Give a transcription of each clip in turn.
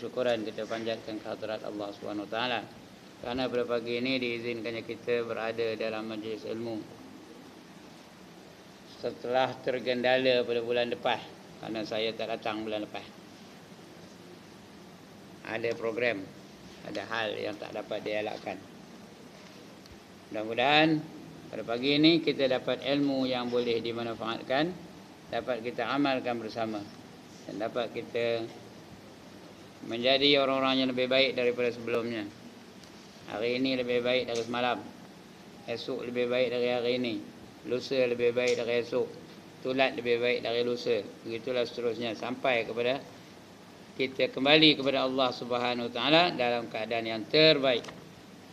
syukuran kita panjatkan ke hadirat Allah Subhanahu Wa Taala. Karena pada pagi ini diizinkannya kita berada dalam majlis ilmu setelah tergendala pada bulan lepas, karena saya tak datang bulan lepas. Ada program, ada hal yang tak dapat dielakkan. Mudah-mudahan pada pagi ini kita dapat ilmu yang boleh dimanfaatkan, dapat kita amalkan bersama, dan dapat kita menjadi orang-orang yang lebih baik daripada sebelumnya. Hari ini lebih baik dari semalam, esok lebih baik dari hari ini, lusa lebih baik dari esok, tulat lebih baik dari lusa. Begitulah seterusnya sampai kepada kita kembali kepada Allah Subhanahu Wa Taala dalam keadaan yang terbaik,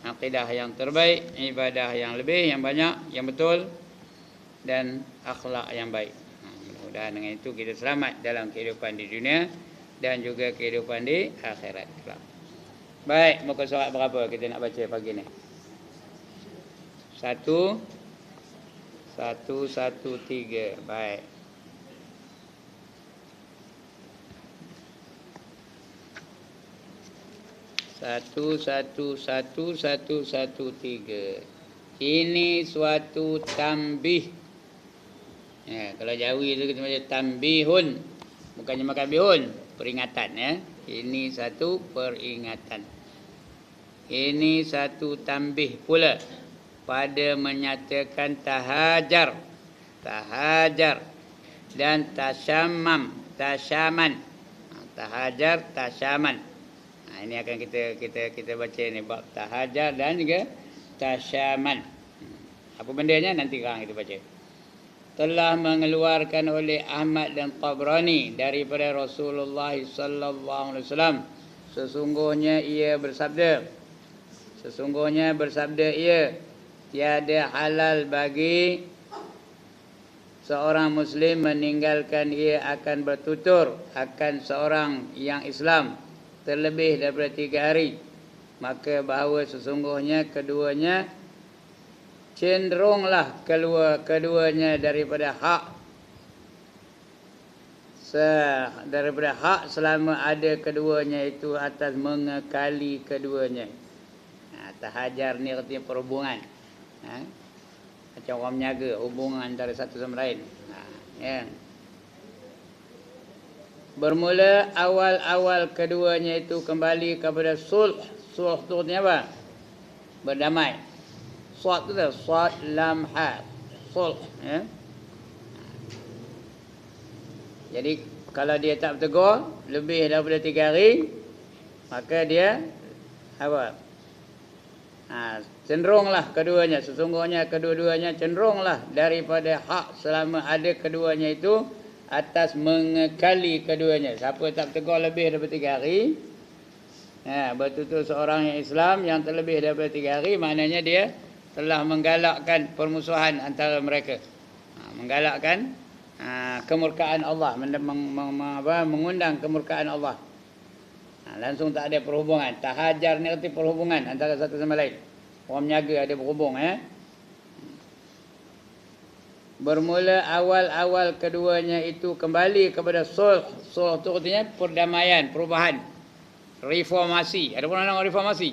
akidah yang terbaik, ibadah yang lebih, yang banyak, yang betul, dan akhlak yang baik. Mudah-mudahan dengan itu kita selamat dalam kehidupan di dunia dan juga kehidupan di akhirat. Baik, muka surat berapa kita nak baca pagi ni? 1, 113. Baik. satu tiga. Ini suatu tambih. Ya, kalau Jawi itu kita baca tambihun, bukannya makan bihun, peringatan ya. Ini satu peringatan. Ini satu tambih pula pada menyatakan tahajar, tahajar dan tasyammam, tasyaman. Tahajar, tasyaman. Ini akan kita baca ni bab tahajar dan juga tasyaman. Apa bendanya nanti sekarang kita baca. Telah mengeluarkan oleh Ahmad dan Tabrani daripada Rasulullah sallallahu alaihi wasallam, sesungguhnya ia bersabda, ia, tiada halal bagi seorang muslim meninggalkan ia akan bertutur akan seorang yang Islam terlebih daripada 3 hari, maka bahawa sesungguhnya keduanya cenderunglah keduanya daripada hak selama ada keduanya itu atas mengekali keduanya. Tahajar ni artinya perhubungan. Macam orang menyaga, hubungan antara satu sama lain. Ya. Bermula awal-awal keduanya itu kembali kepada sulh. Sulh tu artinya apa? Berdamai. Sad tu dah, sad lam ha. Sulh, ya. Jadi kalau dia tak bertegur lebih daripada 3 hari, maka dia apa? Cenderunglah keduanya, sesungguhnya kedua-duanya cenderunglah daripada hak selama ada keduanya itu atas mengekali keduanya. Siapa tak bertegur lebih daripada 3 hari, bertutur seorang yang Islam yang terlebih daripada 3 hari, maknanya dia telah menggalakkan permusuhan antara mereka, menggalakkan kemurkaan Allah, mengundang kemurkaan Allah. Langsung tak ada perhubungan. Tahajar ni arti perhubungan antara satu sama lain. Orang menyaga ada berhubung. Bermula awal-awal keduanya itu kembali kepada sulh. Sulh tu artinya perdamaian, perubahan, reformasi. Ada pun nama reformasi.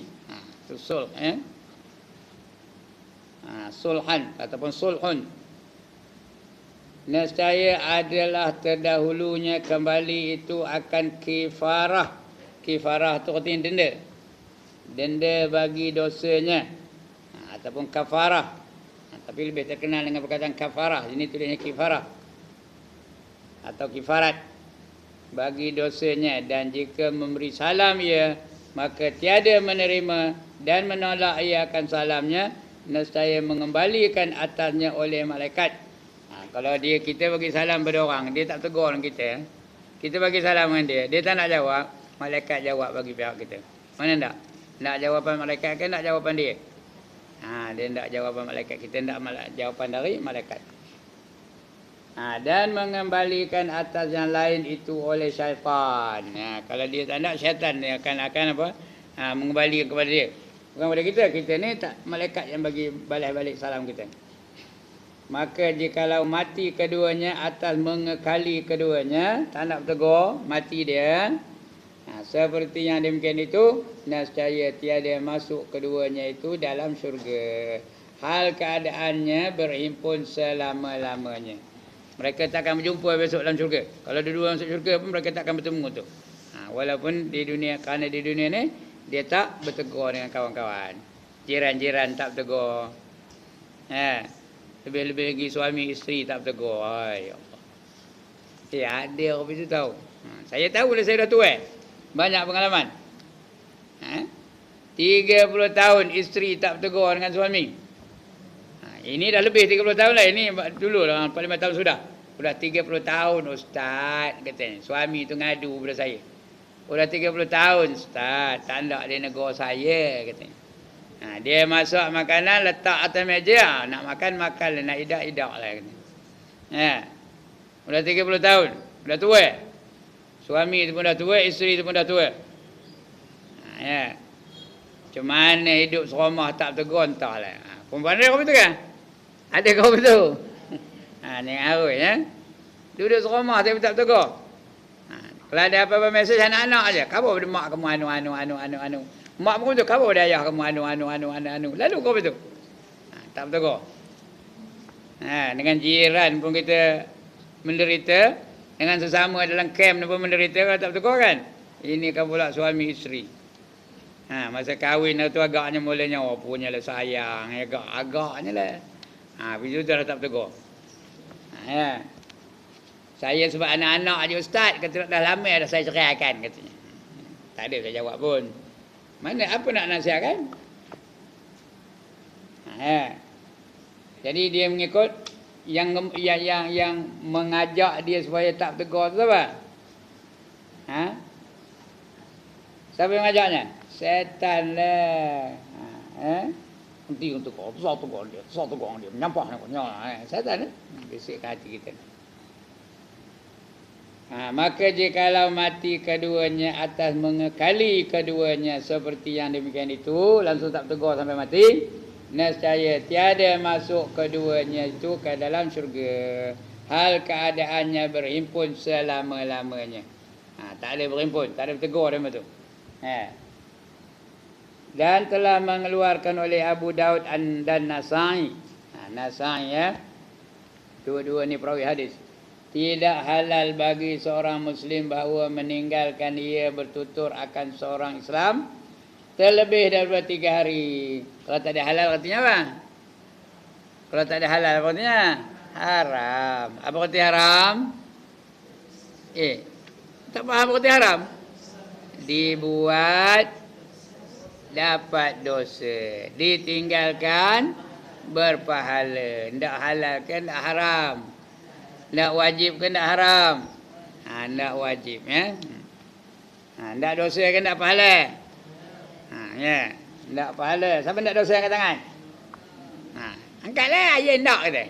Itu sulh. Sulhan ataupun sulhun. Nescaya adalah terdahulunya kembali itu akan kifarah. Kifarah tu artinya denda. Denda bagi dosanya. Ataupun kafarah. Tapi lebih terkenal dengan perkataan kafarah. Ini tulisnya kifarah. Atau kifarat. Bagi dosanya. Dan jika memberi salam ia, maka tiada menerima dan menolak ia akan salamnya, nescaya mengembalikan atasnya oleh malaikat. Kalau kita bagi salam pada orang, dia tak tegur dengan kita. Kita bagi salam dengan dia, dia tak nak jawab, malaikat jawab bagi pihak kita. Mana tak? Nak jawapan malaikat ke nak jawapan dia? Dia tak jawapan malaikat, kita tak jawapan dari malaikat. Dan mengembalikan atas yang lain itu oleh syaitan. Kalau dia tak nak, syaitan dia akan apa? Mengembalikan kepada dia. Bukan pada kita. Kita ni tak, malaikat yang bagi balik salam kita. Maka jikalau mati keduanya atas mengekali keduanya, tak nak bertegur, mati dia, Seperti yang demikian itu, nescaya tiada masuk keduanya itu dalam syurga. Hal keadaannya berhimpun selama-lamanya. Mereka tak akan berjumpa besok dalam syurga. Kalau dua-dua masuk syurga pun mereka tak akan bertemu tu. Walaupun di dunia, kerana di dunia ni dia tak bertegur dengan kawan-kawan. Jiran-jiran tak bertegur. Lebih-lebih lagi suami isteri tak bertegur. Ay Allah. Ada orang itu tahu. Saya tahu dah, saya dah tua. Banyak pengalaman. 30 tahun isteri tak bertegur dengan suami. Ini dah lebih 30 tahun lah. Ini dulu lah, 45 tahun sudah. Sudah 30 tahun Ustaz katanya. Suami tu ngadu pada saya. Sudah 30 tahun Ustaz, tak nak dia negur saya katanya. Dia masak makanan letak atas meja. Nak makan, nak idak lah katanya. Sudah 30 tahun. Sudah tua. Suami tu pun dah tua, isteri tu pun dah tua. Macam mana hidup serumah tak bertegur, entahlah. Perempuan dia kau betul kan? Ada kau betul? Ni arus duduk serumah tapi tak bertegur. Kalau ada apa-apa mesej anak-anak aja. Kau ada mak kamu anu. Mak pun betul, kau ada ayah kamu anu. Lalu kau betul. Tak bertegur. Dengan jiran pun kita menderita, dengan sesama dalam kamp pun menderita kalau tak bertegur kan. Ini kan pula suami isteri. Masa kahwin tu agaknya mulanya punyalah sayang, agaknya lah. Begitu dah tak bertegur. Saya sebab anak-anak je Ustaz, kata dah lama dah saya ceraikan katanya. Tak ada saya jawab pun. Mana apa nak nasihatkan? Jadi dia mengikut yang mengajak dia supaya tak bertegur tu apa? Siapa yang mengajaknya? Setan lah. Nanti untuk kau, satu gong dia, menyampah nak nyala. Setan bisikkan hati kita. Maka jikalau mati keduanya atas mengekali keduanya seperti yang demikian itu, langsung tak tegur sampai mati, nescaya tiada masuk keduanya itu ke dalam syurga. Hal keadaannya berhimpun selama-lamanya. Tak ada berhimpun, tak ada bertegur dia tu. Dan telah mengeluarkan oleh Abu Daud dan Nasai. Nasai dua-dua ni perawi hadis. Tidak halal bagi seorang Muslim bahawa meninggalkan ia bertutur akan seorang Islam terlebih daripada 3 hari. Kalau tak ada halal artinya apa? Kalau tak ada halal artinya haram. Apa arti haram? Tak faham arti haram? Dibuat dapat dosa, ditinggalkan berpahala. Tidak halal kan tak haram. Tak wajib kan tak haram. Tak wajib tak dosa kan tak pahala. Tak pahala. Siapa tak dosa angkat tangan? Angkatlah ayah nak kata.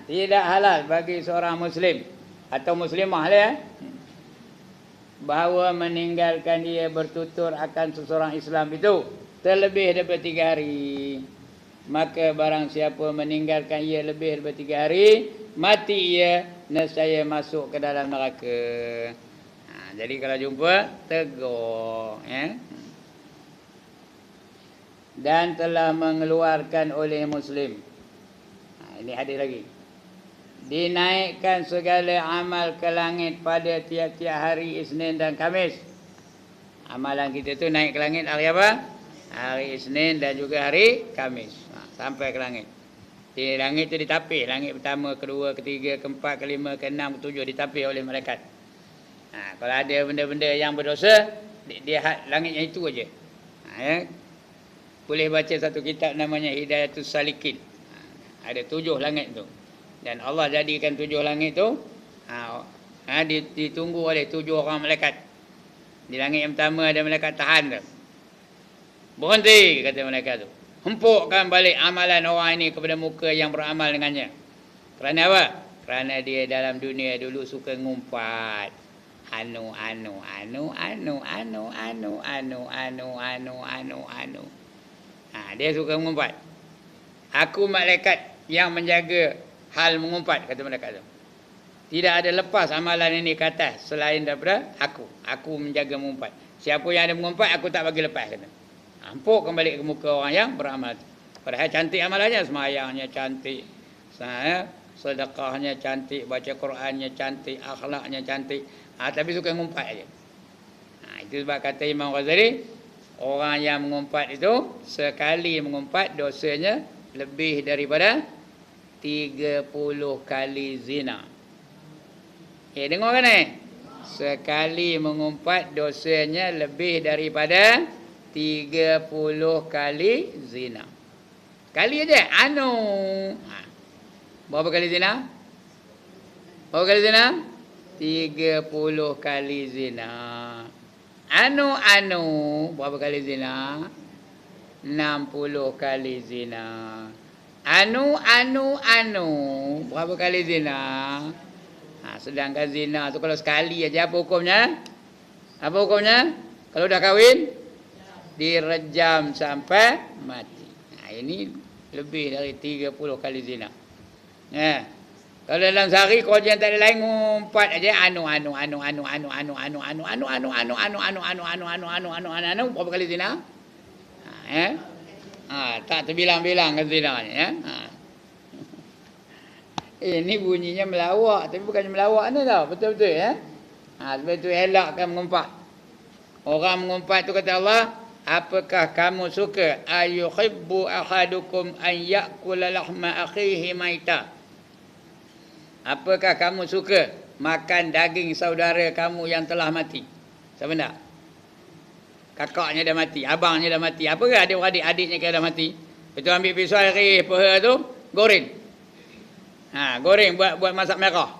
Tidak halal bagi seorang Muslim atau Muslimah lah bahawa meninggalkan ia bertutur akan seseorang Islam itu terlebih daripada 3 hari. Maka barang siapa meninggalkan ia lebih daripada 3 hari, mati ia, nescaya masuk ke dalam neraka. Jadi kalau jumpa, tegur. Dan telah mengeluarkan oleh Muslim. Ini hadis lagi. Dinaikkan segala amal ke langit pada tiap-tiap hari Isnin dan Khamis. Amalan kita tu naik ke langit hari apa? Hari Isnin dan juga hari Khamis. Sampai ke langit. Di langit tu ditapih. Langit pertama, kedua, ketiga, keempat, kelima, keenam, ketujuh ditapih oleh malaikat. Kalau ada benda-benda yang berdosa, dia langitnya itu aja. Boleh baca satu kitab namanya Hidayatus Salikin. Ada 7 langit tu. Dan Allah jadikan 7 langit tu ditunggu oleh 7 orang malaikat. Di langit yang pertama ada malaikat tahan tu. Berhenti kata malaikat tu. Hempukkan balik amalan orang ini kepada muka yang beramal dengannya. Kerana apa? Kerana dia dalam dunia dulu suka ngumpat. Anu. Dia suka mengumpat. Aku malaikat yang menjaga hal mengumpat, kata malaikat tu. Tidak ada lepas amalan ini ke atas selain daripada aku. Aku menjaga mengumpat. Siapa yang ada mengumpat, aku tak bagi lepas. Kata. Ampuk kembali ke muka orang yang beramal. Padahal cantik amalannya. Semayangnya cantik. Sedekahnya cantik. Baca Qurannya cantik. Akhlaknya cantik. Tapi suka mengumpat aja. Itu sebab kata Imam Ghazali, orang yang mengumpat itu, sekali mengumpat dosanya lebih daripada 30 kali zina. Dengar kan Sekali mengumpat dosanya lebih daripada 30 kali zina. Kali aja. Berapa kali zina? Berapa kali zina? 30 kali zina. Berapa kali zina? 60 kali zina. Berapa kali zina? Sedangkan zina tu kalau sekali aja, apa hukumnya? Apa hukumnya? Kalau dah kahwin, direjam sampai mati. Ini lebih dari 30 kali zina. Kalau dalam sehari kau jangan tak ada lain, ngumpat aja berapa kali zina? Tak terbilang-bilang kan zinanya. Ini bunyinya melawak, tapi bukannya melawak ni tau, betul-betul sebab itu elakkan mengumpat. Orang mengumpat tu kata Allah, apakah kamu suka ayuhibbu ahadukum an ya'kula lahma akhihi maita? Apakah kamu suka makan daging saudara kamu yang telah mati? Siapa tak? Kakaknya dah mati, abangnya dah mati. Apakah adik-adiknya dah mati? Itu ambil pisau air peha tu, goreng. Goreng buat masak merah.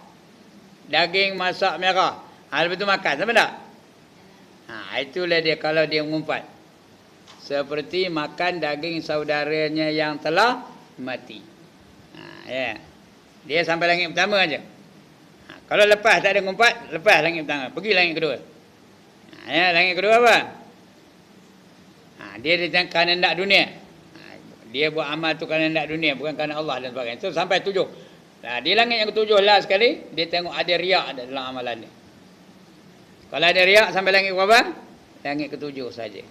Daging masak merah. Lepas tu makan. Sama tak? Itulah dia kalau dia mengumpat. Seperti makan daging saudaranya yang telah mati. Dia sampai langit pertama aja. Kalau lepas tak ada mengumpat, lepas langit pertama. Pergi langit kedua. Langit kedua apa? Dia kerana hendak dunia. Dia buat amal tu kerana hendak dunia, bukan kerana Allah dan sebagainya. So, sampai 7. Di langit yang ketujuh last sekali, dia tengok ada riak dalam amalan dia. Kalau ada riak sampai langit berapa? Langit ketujuh saja.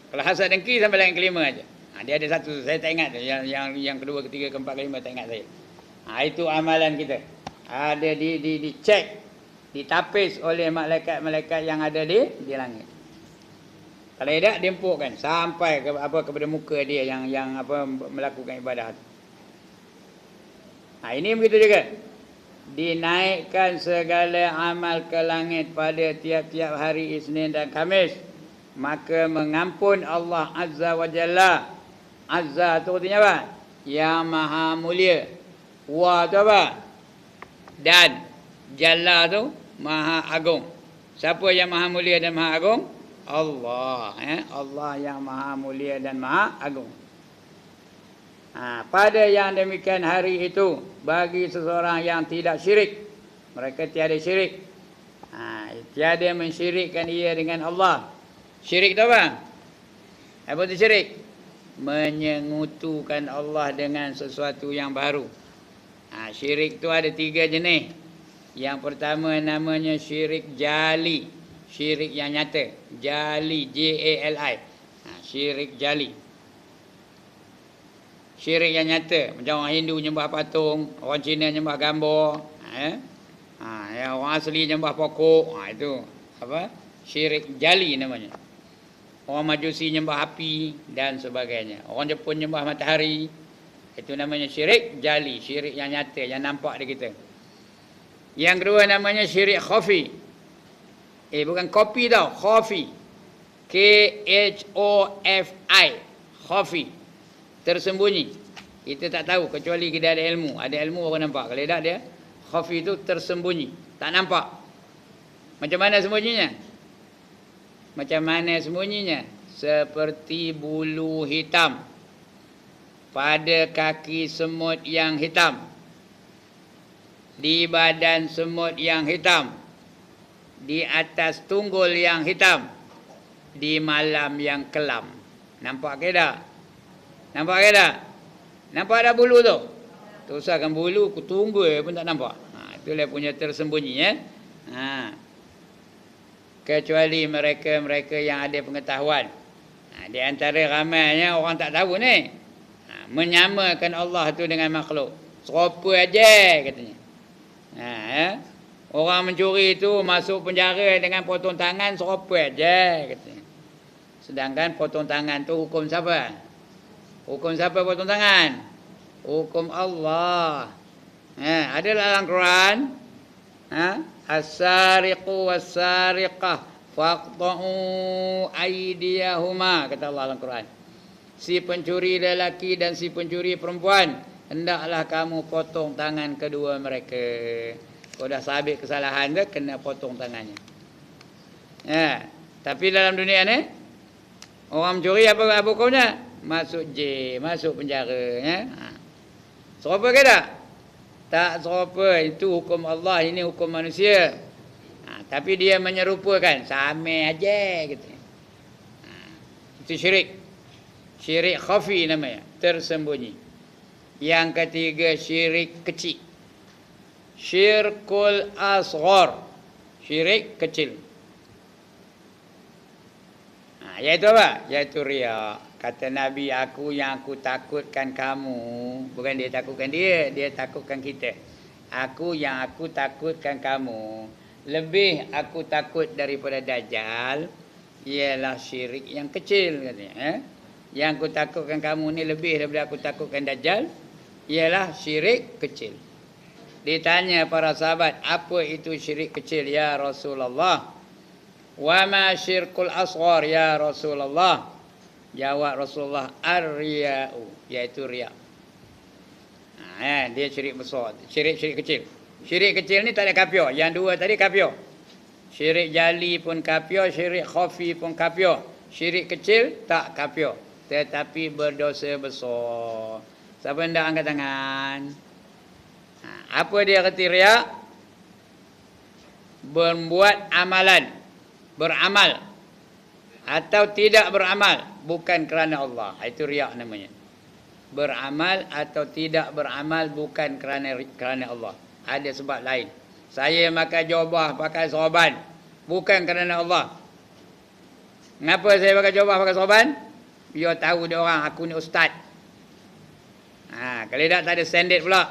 Kalau hasad dengki sampai langit kelima aja. Dia ada satu, saya tak ingat yang kedua, ketiga, keempat, kelima tak ingat saya. Itu amalan kita. Ada dicek, ditapis oleh malaikat-malaikat yang ada di langit. Kalau tidak, dia empukkan sampai kepada muka dia yang melakukan ibadah. Ini begitu juga. Dinaikkan segala amal ke langit pada tiap-tiap hari Isnin dan Khamis. Maka mengampun Allah Azza wa Jalla. Azza tu artinya apa? Yang maha mulia. Wa tu apa? Dan Jalla tu maha agung. Siapa yang maha mulia dan maha agung? Allah. Allah yang maha mulia dan maha agung. Pada yang demikian hari itu, bagi seseorang yang tidak syirik, mereka tiada syirik, tiada mensyirikkan ia dengan Allah. Syirik tu apa? Apa tu syirik? Menyengutukan Allah dengan sesuatu yang baru. Syirik tu ada 3 jenis. Yang pertama namanya syirik jali, syirik yang nyata. Jali, J-A-L-I. Syirik jali. Syirik yang nyata. Macam orang Hindu nyembah patung, orang Cina nyembah gambar, orang asli nyembah pokok. Itu apa? Syirik jali namanya. Orang Majusi nyembah api dan sebagainya. Orang Jepun nyembah matahari. Itu namanya syirik jali, syirik yang nyata, yang nampak di kita. Yang kedua namanya syirik khafi. Bukan kopi tau, khafi. K-H-O-F-I. Khafi. Tersembunyi. Kita tak tahu kecuali kita ada ilmu. Ada ilmu baru nampak. Kalau tak dia, khafi itu tersembunyi. Tak nampak. Macam mana sembunyinya? Macam mana sembunyinya? Seperti bulu hitam pada kaki semut yang hitam, di badan semut yang hitam, di atas tunggul yang hitam, di malam yang kelam. Nampak ke tak? Nampak ke tak? Nampak ada bulu tu? Tak usahkan bulu, tunggul pun tak nampak. Itulah punya tersembunyi ya. Ha. Kecuali mereka-mereka yang ada pengetahuan. Di antara ramainya orang tak tahu ni. Menyamakan Allah tu dengan makhluk. Serupa aja katanya. Ya. Orang mencuri tu masuk penjara dengan potong tangan serupa aja katanya. Sedangkan potong tangan tu hukum siapa? Hukum siapa potong tangan? Hukum Allah. Ada dalam Quran. As-sariqu was-sariqah faqta'u aydiyahuma, kata Allah dalam Quran. Si pencuri lelaki dan si pencuri perempuan, hendaklah kamu potong tangan kedua mereka. Kalau dah sabit kesalahan dia, kena potong tangannya. Tapi dalam dunia ni, orang mencuri apa hukumnya? Masuk jail, masuk penjara. Serupa ke tak? Tak serupa. Itu hukum Allah, ini hukum manusia. Tapi dia menyerupakan, sama aja gitu. Itu syirik. Syirik khafi namanya, tersembunyi. Yang ketiga syirik kecil. Syirkul asghar, syirik kecil. Iaitu apa? Iaitu riya. Kata Nabi, aku yang aku takutkan kamu. Bukan dia takutkan dia takutkan kita. Aku yang aku takutkan kamu. Lebih aku takut daripada Dajjal, ialah syirik yang kecil katanya. Yang aku takutkan kamu ni lebih daripada aku takutkan Dajjal, ialah syirik kecil. Ditanya para sahabat, apa itu syirik kecil ya Rasulullah? Wa ma syirkul asghar ya Rasulullah? Jawab Rasulullah, ar-riya'u, iaitu riya'. Dia syirik besar, syirik kecil. Syirik kecil ni tak ada kafir. Yang dua tadi kafir. Syirik jali pun kafir, syirik khafi pun kafir. Syirik kecil tak kafir, tetapi berdosa besar. Siapa hendak angkat tangan? Apa dia kata riya'? Berbuat amalan, beramal atau tidak beramal bukan kerana Allah. Itu riya' namanya. Beramal atau tidak beramal bukan kerana Allah. Ada sebab lain. Saya pakai jubah, pakai sorban, bukan kerana Allah. Kenapa saya pakai jubah, pakai sorban? Biar tahu dia orang aku ni ustaz. Kalau tak ada standard pula.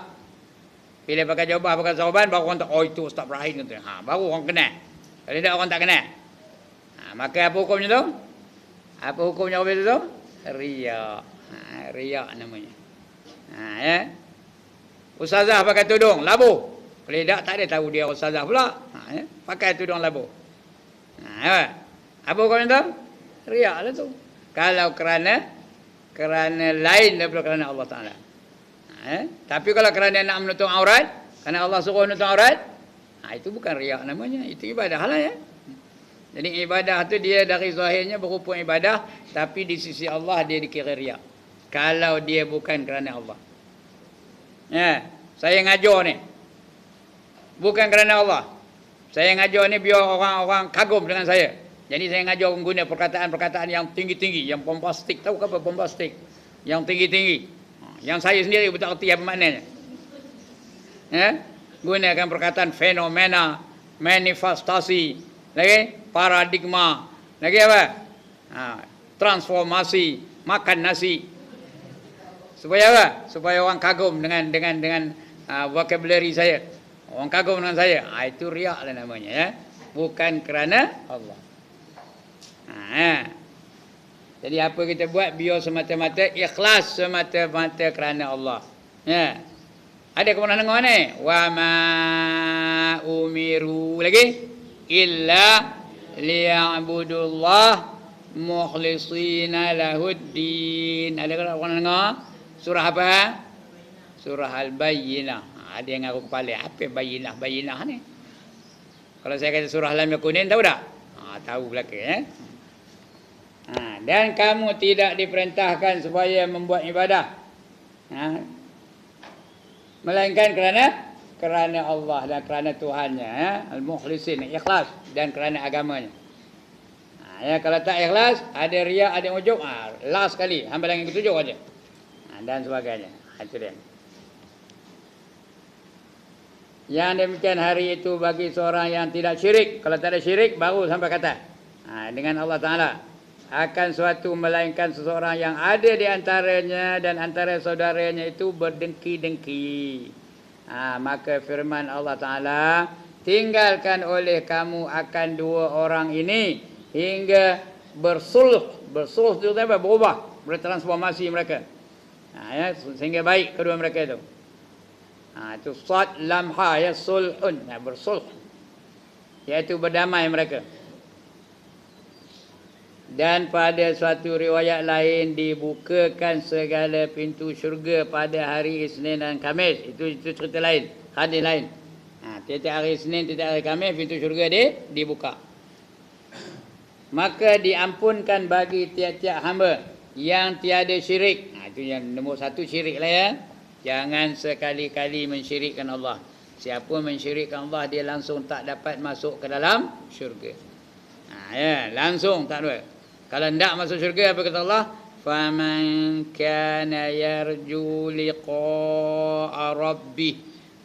Bila pakai jubah, pakai sorban, baru orang tahu, oh itu Ustaz Ibrahim kata. Baru orang kenal. Kalau tak orang tak kenal. Maka apa hukumnya tu? Apa hukumnya apa itu tu? Riya'. Riya' namanya. Ustazah pakai tudung labuh. Kalau tak ada tahu dia ustazah pula. Pakai tudung labuh. Apa hukumnya tu? Riya' lah tu. Kalau kerana lain daripada kerana Allah Ta'ala. Tapi kalau kerana nak menutup aurat, kerana Allah suruh menutup aurat, itu bukan riya' namanya. Itu ibadah lah ya. Jadi ibadah tu dia dari zahirnya berupa ibadah, tapi di sisi Allah dia dikira riya'. Kalau dia bukan kerana Allah. Saya ngajar ni bukan kerana Allah. Saya ngajar ni biar orang-orang kagum dengan saya. Jadi saya ngajar guna perkataan-perkataan yang tinggi-tinggi, yang bombastik. Tahu apa bombastik? Yang tinggi-tinggi. Yang saya sendiri tak erti apa maknanya. Gunakan perkataan fenomena, manifestasi, lagi paradigma, lagi apa? Transformasi, makan nasi. Supaya apa? Supaya orang kagum dengan vocabulary saya. Orang kagum dengan saya. Itu riya' lah namanya ya. Bukan kerana Allah. Jadi apa kita buat biar semata-mata ikhlas, semata-mata kerana Allah. Ada kau pernah dengar ni? Wa ma umiru lagi illa liya'budullah mukhlishina lahuddin. Ada kau pernah dengar? Surah apa? Surah Al-Bayyinah. Ada yang ngaku kepala. Apa Bayyinah ni? Kalau saya kata surah Lam Yakunin, tahu tak? Tahu belakang dan kamu tidak diperintahkan supaya membuat ibadah, melainkan kerana Allah dan kerana Tuhannya, al-mukhlisin, ikhlas, dan kerana agamanya. Kalau tak ikhlas, ada riya, ada ujub, last sekali hambalan yang ketujuh aja, dan sebagainya. Itu dia. Yang demikian hari itu bagi seorang yang tidak syirik. Kalau tak ada syirik baru sampai kata dengan Allah Ta'ala. Akan suatu melainkan seseorang yang ada di antaranya dan antara saudaranya itu berdengki-dengki. Maka firman Allah Ta'ala, tinggalkan oleh kamu akan dua orang ini hingga bersulh. Bersulh itu apa? Berubah, bertransformasi mereka. Sehingga baik kedua mereka itu. Itu sad lam ha ya sulhun, bersulh, iaitu berdamai mereka. Dan pada suatu riwayat lain dibukakan segala pintu syurga pada hari Isnin dan Khamis. Itu cerita lain, hadis lain. Tiap-tiap hari Isnin, tiap hari Khamis pintu syurga dibuka. Maka diampunkan bagi tiap-tiap hamba yang tiada syirik. Itu yang nombor satu, syirik lah ya. Jangan sekali-kali mensyirikkan Allah. Siapa mensyirikkan Allah, dia langsung tak dapat masuk ke dalam syurga. Langsung tak ada. Kalau tidak masuk syurga, apa kata Allah? فَمَنْ كَانَ يَرْجُو لِقَاءَ رَبِّهِ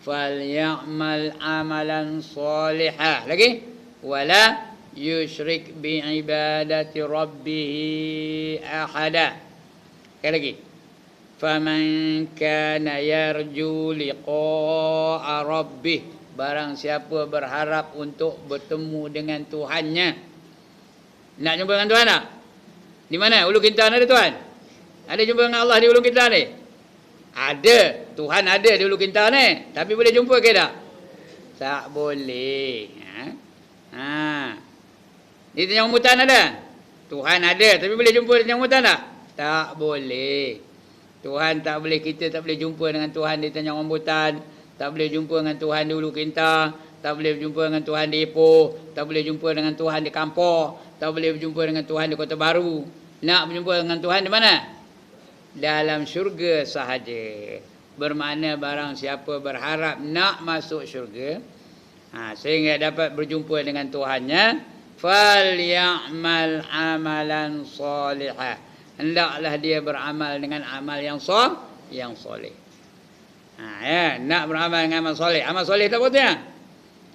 فَلْيَعْمَلْ عَمَلًا صَالِحًا. Lagi? وَلَا يُشْرِكْ بِعِبَادَةِ رَبِّهِ أَحَدًا. Sekali lagi. فَمَنْ كَانَ يَرْجُو لِقَاءَ رَبِّهِ. Barang siapa berharap untuk bertemu dengan Tuhannya. Nak jumpa dengan Tuhan tak? Di mana? Ulu Kintan ada Tuhan? Ada jumpa dengan Allah di Ulu Kintan ni? Ada. Tuhan ada di Ulu Kintan ni. Tapi boleh jumpa ke tak? Tak boleh. Di Tanjung Mutan ada? Tuhan ada. Tapi boleh jumpa di Tanjung Mutan tak? Tak boleh. Tuhan tak boleh, kita tak boleh jumpa dengan Tuhan di Tanjung Rambutan, tak boleh jumpa dengan Tuhan di Ulu Kinta, tak boleh jumpa dengan Tuhan di Ipoh, tak boleh jumpa dengan Tuhan di Kampor, tak boleh berjumpa dengan Tuhan di Kota Baru. Nak berjumpa dengan Tuhan di mana? Dalam syurga sahaja. Bermakna barang siapa berharap nak masuk syurga, sehingga dapat berjumpa dengan Tuhannya, falyamal amalan salihah. Hendaklah dia beramal dengan amal yang soleh. Nak beramal dengan amal soleh. Amal soleh tak apa?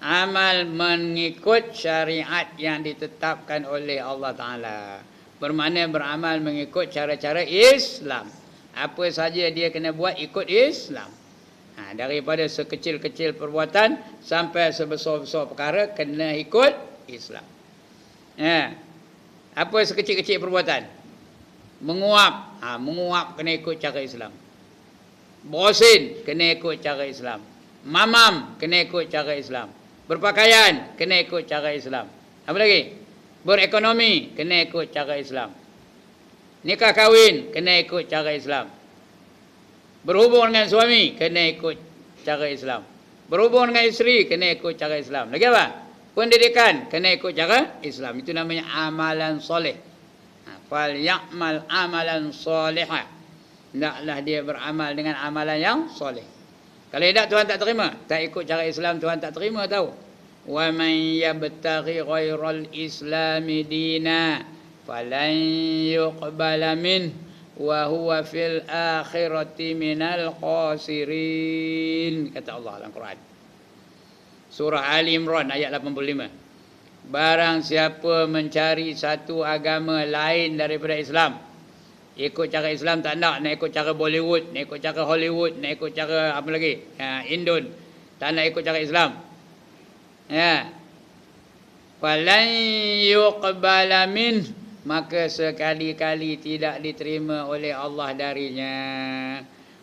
Amal mengikut syariat yang ditetapkan oleh Allah Ta'ala. Bermakna beramal mengikut cara-cara Islam. Apa saja dia kena buat ikut Islam. Daripada sekecil-kecil perbuatan sampai sebesar-besar perkara kena ikut Islam. Apa sekecil-kecil perbuatan? Menguap. Menguap kena ikut cara Islam. Bosin kena ikut cara Islam. Mamam kena ikut cara Islam. Berpakaian kena ikut cara Islam. Apa lagi? Berekonomi kena ikut cara Islam. Nikah kahwin kena ikut cara Islam. Berhubung dengan suami kena ikut cara Islam. Berhubung dengan isteri kena ikut cara Islam. Lagi apa? Pendidikan kena ikut cara Islam. Itu namanya amalan soleh. Fal ya'mal amalan salihah. Hendaklah dia beramal dengan amalan yang soleh. Kalau tidak Tuhan tak terima. Tak ikut cara Islam Tuhan tak terima tahu. Wa man yabtaghi ghairal islami dina falan yuqbala min wa huwa fil akhirati minal khasirin. Kata Allah dalam Quran. Surah Ali Imran ayat 85. Barang siapa mencari satu agama lain daripada Islam, ikut cara Islam tak nak ikut cara Bollywood, nak ikut cara Hollywood, nak ikut cara apa lagi? Indon. Tak nak ikut cara Islam. Falan yuqbala min, maka sekali-kali tidak diterima oleh Allah darinya.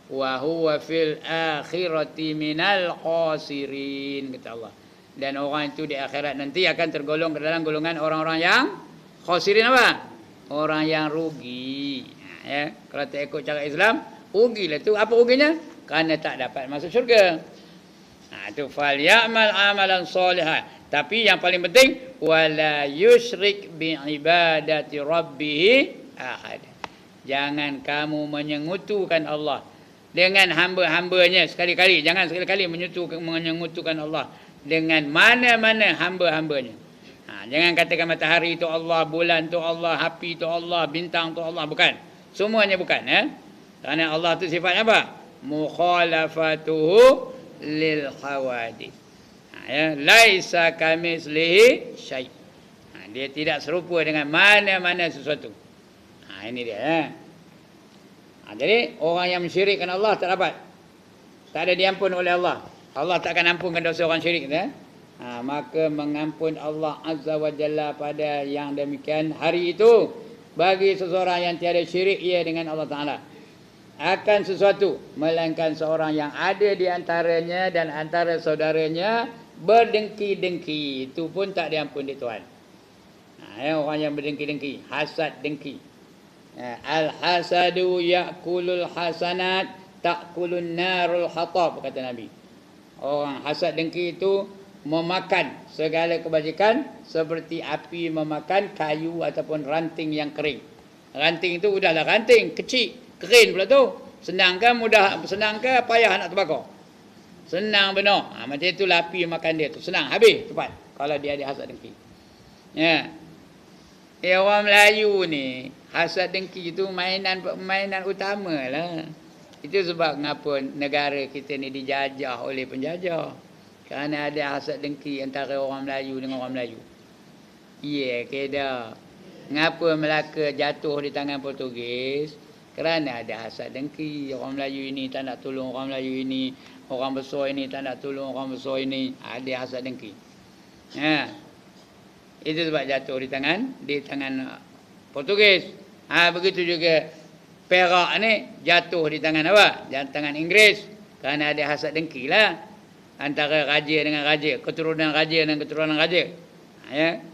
Wa huwa fil akhirati minal khasirin, kata Allah. Dan orang itu di akhirat nanti akan tergolong ke dalam golongan orang-orang yang khasirin apa? Orang yang rugi. Kalau tak ikut cara Islam, rugilah tu. Apa ruginya? Kerana tak dapat masuk syurga. Itu fal ya'mal amalan salihah. Tapi yang paling penting, wala yusyrik bi ibadati rabbih ahad. Jangan kamu menyengutukan Allah dengan hamba-hambanya sekali-kali. Jangan sekali-kali menyengutukan Allah dengan mana-mana hamba-hambanya. Jangan katakan matahari itu Allah, bulan itu Allah, api itu Allah, bintang itu Allah. Bukan. Semuanya bukan. Kerana Allah itu sifatnya apa? Mukhalafatuhu lil hawadith. Ya, laisa kamitslihi syai'. Dia tidak serupa dengan mana-mana sesuatu. Ini dia. Jadi orang yang mensyirikkan Allah tak dapat. Tak ada diampun oleh Allah. Allah tak akan ampunkan dosa orang syirik. Maka mengampun Allah Azza wa Jalla pada yang demikian hari itu bagi seseorang yang tiada syirik ia dengan Allah Ta'ala akan sesuatu, melainkan seorang yang ada di antaranya dan antara saudaranya berdengki-dengki, itu pun tak diampun di Tuhan. Orang yang berdengki-dengki, hasad dengki. Al-hasadu ya'kulul hasanat ta'kulun narul hatab, kata Nabi. Orang hasad dengki itu memakan segala kebajikan seperti api memakan kayu ataupun ranting yang kering. Ranting itu udahlah ranting kecil, kering pula tu. Senang ke mudah, senang ke payah nak terbakar? Senang benar. Macam itulah api makan dia tu. Senang, habis cepat kalau dia ada hasad dengki. Ya. Orang Melayu ni hasad dengki itu mainan utama lah. Itu sebab mengapa negara kita ni dijajah oleh penjajah. Kerana ada hasad dengki antara orang Melayu dengan orang Melayu. Keda. Mengapa Melaka jatuh di tangan Portugis? Kerana ada hasad dengki. Orang Melayu ini tak nak tolong orang Melayu ini. Orang besar ini tak nak tolong orang besar ini. Ada hasad dengki. Itu sebab jatuh di tangan Portugis. Begitu juga Perak ni jatuh di tangan apa? Di tangan Inggeris. Kerana ada hasad dengki lah. Antara raja dengan raja, keturunan raja dan keturunan raja.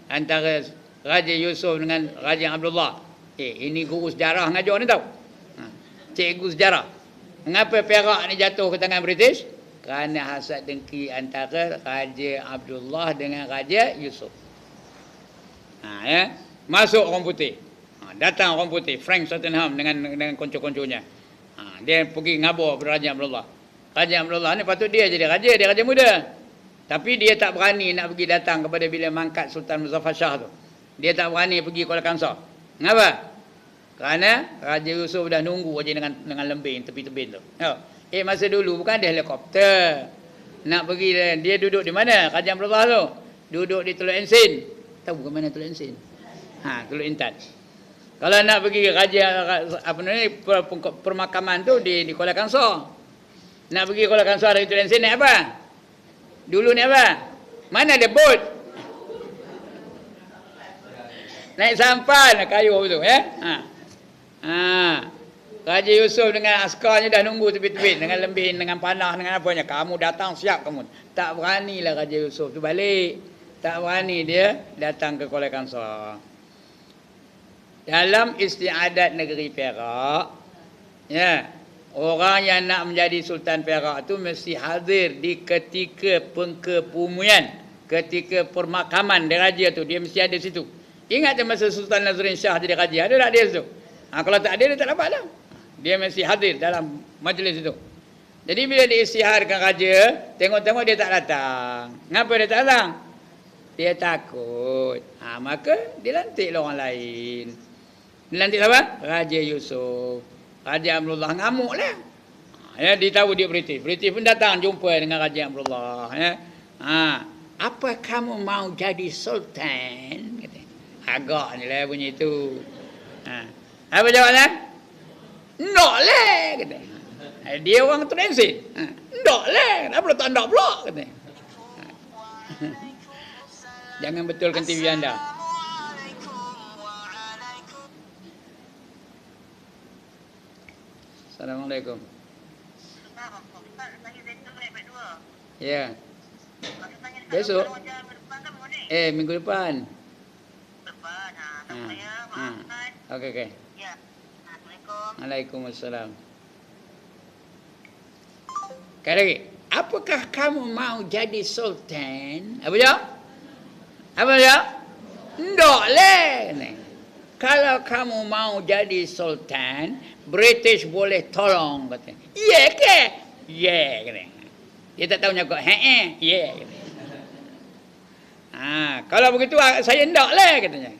Antara Raja Yusuf dengan Raja Abdullah. Ini guru sejarah ngajar ni tahu. Cikgu sejarah. Mengapa Perak ni jatuh ke tangan British? Kerana hasad dengki antara Raja Abdullah dengan Raja Yusuf. Masuk orang putih. Datang orang putih, Frank Swettenham dengan konco-konconya. Dia pergi ngabur pada Raja Abdullah. Raja Abdullah ni patut dia jadi raja, dia raja muda. Tapi dia tak berani nak pergi datang kepada bila mangkat Sultan Muzaffar Shah tu. Dia tak berani pergi Kuala Kangsar. Mengapa? Kerana Raja Yusuf dah nunggu aja dengan lembing tepi-tepi tu. Masa dulu bukan ada helikopter. Nak pergi, dia duduk di mana? Raja Abdullah tu duduk di Teluk Ensin. Tahu ke mana Teluk Ensin? Teluk Intan. Kalau nak pergi raja permakaman tu di Kuala Kangsar. Nak pergi Kuala Kangsar dari Teluk Ensin naik apa? Dulu naik apa? Mana ada bot? Naik sampan kayu tu Raja Yusuf dengan askarnya dah nunggu tepi-tepi dengan lembing, dengan panah, dengan apanya. Kamu datang siap kamu. Tak beranilah Raja Yusuf tu balik. Tak berani dia datang ke Kuala Kangsar. Dalam istiadat negeri Perak, orang yang nak menjadi Sultan Perak tu mesti hadir di ketika pengkebumian, ketika permakaman dia raja tu, dia mesti ada situ. Ingat masa Sultan Nazrin Shah jadi raja, ada tak dia situ? Kalau tak ada, dia tak dapat lah. Dia mesti hadir dalam majlis itu. Jadi bila diisytiharkan raja, tengok-tengok dia tak datang. Kenapa dia tak datang? Dia takut. Maka dilantiklah orang lain. Dilantik siapa? Raja Yusuf. Raja Abdullah ngamuk lah. Dia tahu dia British. British pun datang jumpa dengan Raja Abdullah. Apa kamu mau jadi sultan? Agak ni lah bunyi itu. Apa jawabnya? Nak lah. Dia orang transit. Nak lah. Kenapa tak nak pula? Jangan betulkan TV anda. Assalamualaikum. Ya. Besok. Minggu depan. Okey. Ya. Assalamualaikum. Waalaikumsalam. Lagi. Apakah kamu mau jadi sultan? Apa dia? Ndak lah. Kalau kamu mau jadi sultan, British boleh tolong katanya. Ya ke? Ya katanya. Dia tak tahu nyakut. Ya katanya. Kalau begitu saya ndak lah katanya.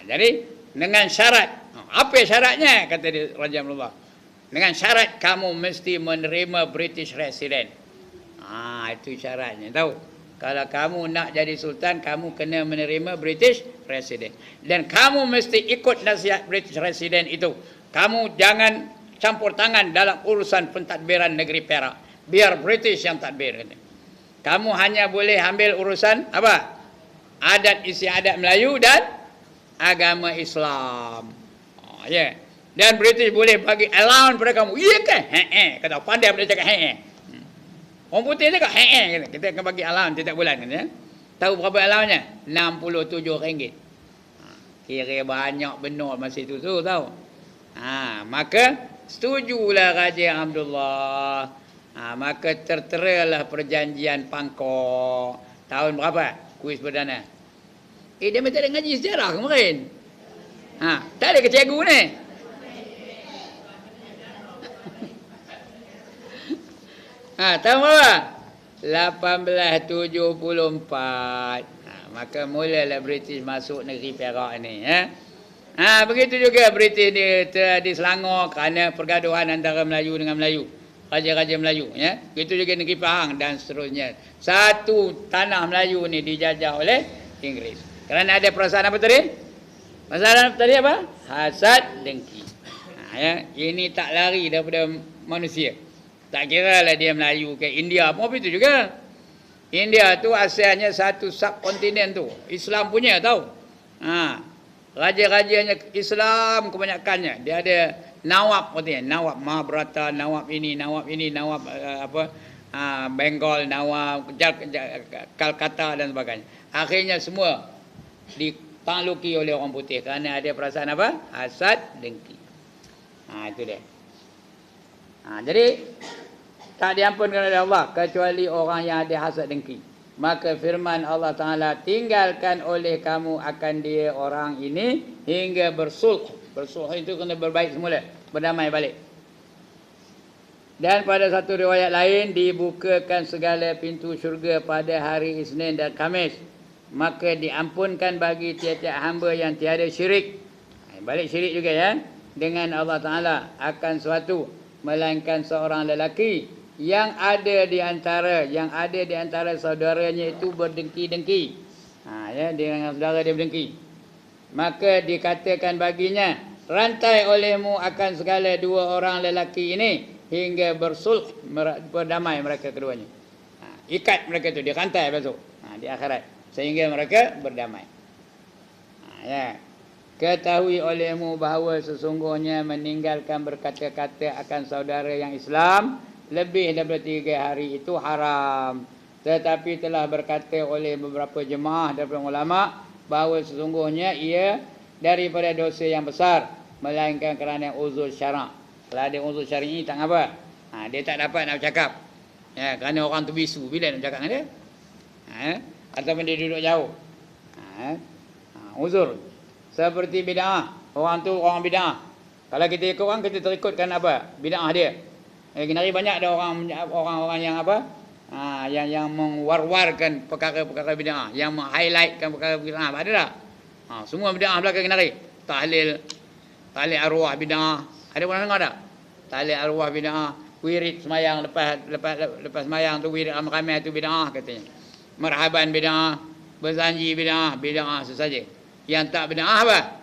Jadi dengan syarat. Apa syaratnya? Kata dia Raja Abdullah. Dengan syarat kamu mesti menerima British resident. Itu syaratnya, tahu. Kalau kamu nak jadi sultan, kamu kena menerima British President. Dan kamu mesti ikut nasihat British President itu. Kamu jangan campur tangan dalam urusan pentadbiran negeri Perak. Biar British yang tadbir. Kamu hanya boleh ambil urusan apa? Adat istiadat Melayu dan agama Islam. Ya. Dan British boleh bagi allowance pada kamu. Iya kan? Kata pandai boleh cakap orang putih cakap kita akan bagi allowance setiap bulan kan, ya. Tahu berapa allowance-nya? RM67. Kira banyak benar masa itu tu tahu. Maka setujulah Raja Abdullah. Maka terteralah perjanjian Pangkor. Tahun berapa? Kuis perdana. Dia macam ada ngaji sejarah kemarin. Tak ada ke cikgu ni? Tahu berapa? 1874. Maka mulalah British masuk negeri Perak ni, ya. Begitu juga British di Selangor kerana pergaduhan antara Melayu dengan Melayu, raja-raja Melayu, ya. Begitu juga negeri Pahang dan seterusnya. Satu tanah Melayu ni dijajah oleh Inggeris. Kerana ada perasaan apa tadi? Perasaan tadi apa? Hasad, dengki. Ya, ini tak lari daripada manusia. Tak kira lah dia Melayu ke India pun itu juga. India tu asalnya satu subkontinen tu. Islam punya tahu. Raja-rajanya Islam kebanyakannya. Dia ada nawab katanya. Nawab Mahabharata, nawab ini, nawab Bengal, nawab Calcutta dan sebagainya. Akhirnya semua ditakluki oleh orang putih kerana ada perasaan apa? Hasad, dengki. Itu dia. Jadi tak diampunkan oleh Allah kecuali orang yang ada hasad dengki. Maka firman Allah Ta'ala, tinggalkan oleh kamu akan dia orang ini hingga bersulh. Bersulh itu kena berbaik semula, berdamai balik. Dan pada satu riwayat lain, dibukakan segala pintu syurga pada hari Isnin dan Khamis. Maka diampunkan bagi tiap-tiap hamba yang tiada syirik. Balik syirik juga, ya. Dengan Allah Ta'ala akan suatu, melainkan seorang lelaki yang ada di antara saudaranya itu berdengki-dengki. Ya, dengan saudara dia berdengki. Maka dikatakan baginya, rantai olehmu akan segala dua orang lelaki ini hingga bersulh, berdamai mereka keduanya. Ikat mereka itu, dirantai besok di akhirat sehingga mereka berdamai. Ya. Ketahui olehmu bahawa sesungguhnya meninggalkan berkata-kata akan saudara yang Islam lebih daripada 3 hari itu haram. Tetapi telah berkata oleh beberapa jemaah daripada ulama bahawa sesungguhnya ia daripada dosa yang besar, melainkan kerana uzur syarak. Kalau ada uzur syar'i tak apa. Dia tak dapat nak bercakap. Ya, kerana orang tu bisu, bila nak bercakap dengan dia? Ataupun dia duduk jauh. Uzur. Seperti bid'ah. Orang tu orang bid'ah. Kalau kita ikut orang, kita terikutkan apa? Bid'ah dia. Kenari banyak ada orang-orang yang apa? Yang mengwar-warkan perkara-perkara bid'ah, yang meng-highlightkan perkara bid'ah. Ada tak? Semua bid'ah belakang kenari. Tahlil arwah bid'ah. Ada pernah dengar tak? Tahlil arwah bid'ah. Wirid semayang lepas semayang tu wirid ramai-ramai tu bid'ah katanya. Marhaban bid'ah, berzanji bid'ah sesaja. Yang tak bid'ah apa?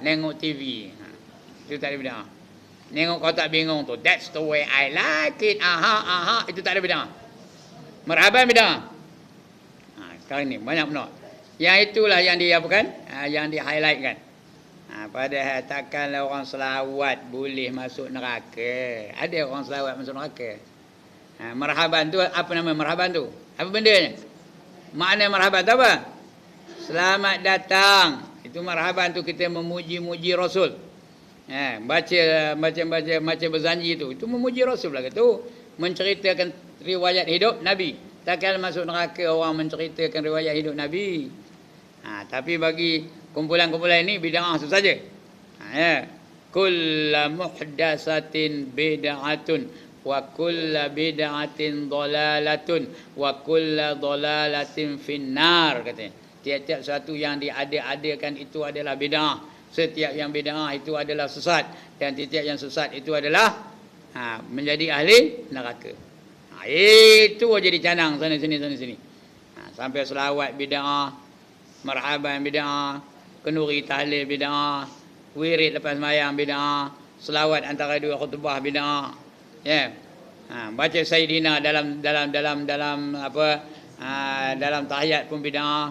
Nengok TV. Itu tak ada bid'ah. Nengok kau tak bingung tu. That's the way I like it. Itu tak ada bid'ah. Marhaban bid'ah. Sekarang ni banyak benar. Yang itulah yang diapakan? Yang di-highlightkan. Padahal takkanlah orang selawat boleh masuk neraka. Ada orang selawat masuk neraka. Marhaban tu, apa nama marhaban tu? Apa bendanya? Makna marhaban tu apa? Selamat datang. Itu marhaban tu, kita memuji-muji Rasul. Baca berzanji itu memuji Rasul lah tu. Menceritakan riwayat hidup Nabi. Takkan masuk neraka orang menceritakan riwayat hidup Nabi. Tapi bagi kumpulan-kumpulan ini bid'ah itu saja. Kullu muhdatsatin bid'atun wa kullu bid'atin dhalalatun wa kullu dhalalatin finnar, katanya. Tiap-tiap satu yang diada-adakan itu adalah bid'ah. Setiap yang bid'ah itu adalah sesat, dan tiap yang sesat itu adalah menjadi ahli neraka. Itu aja dicanang sana sini. Sampai selawat bid'ah, marhaban bid'ah, kenduri tahlil bid'ah, wirid lepas sembahyang bid'ah, selawat antara dua khutbah bid'ah. Ya. Baca Sayyidina dalam apa? Dalam tahiyat pun bid'ah.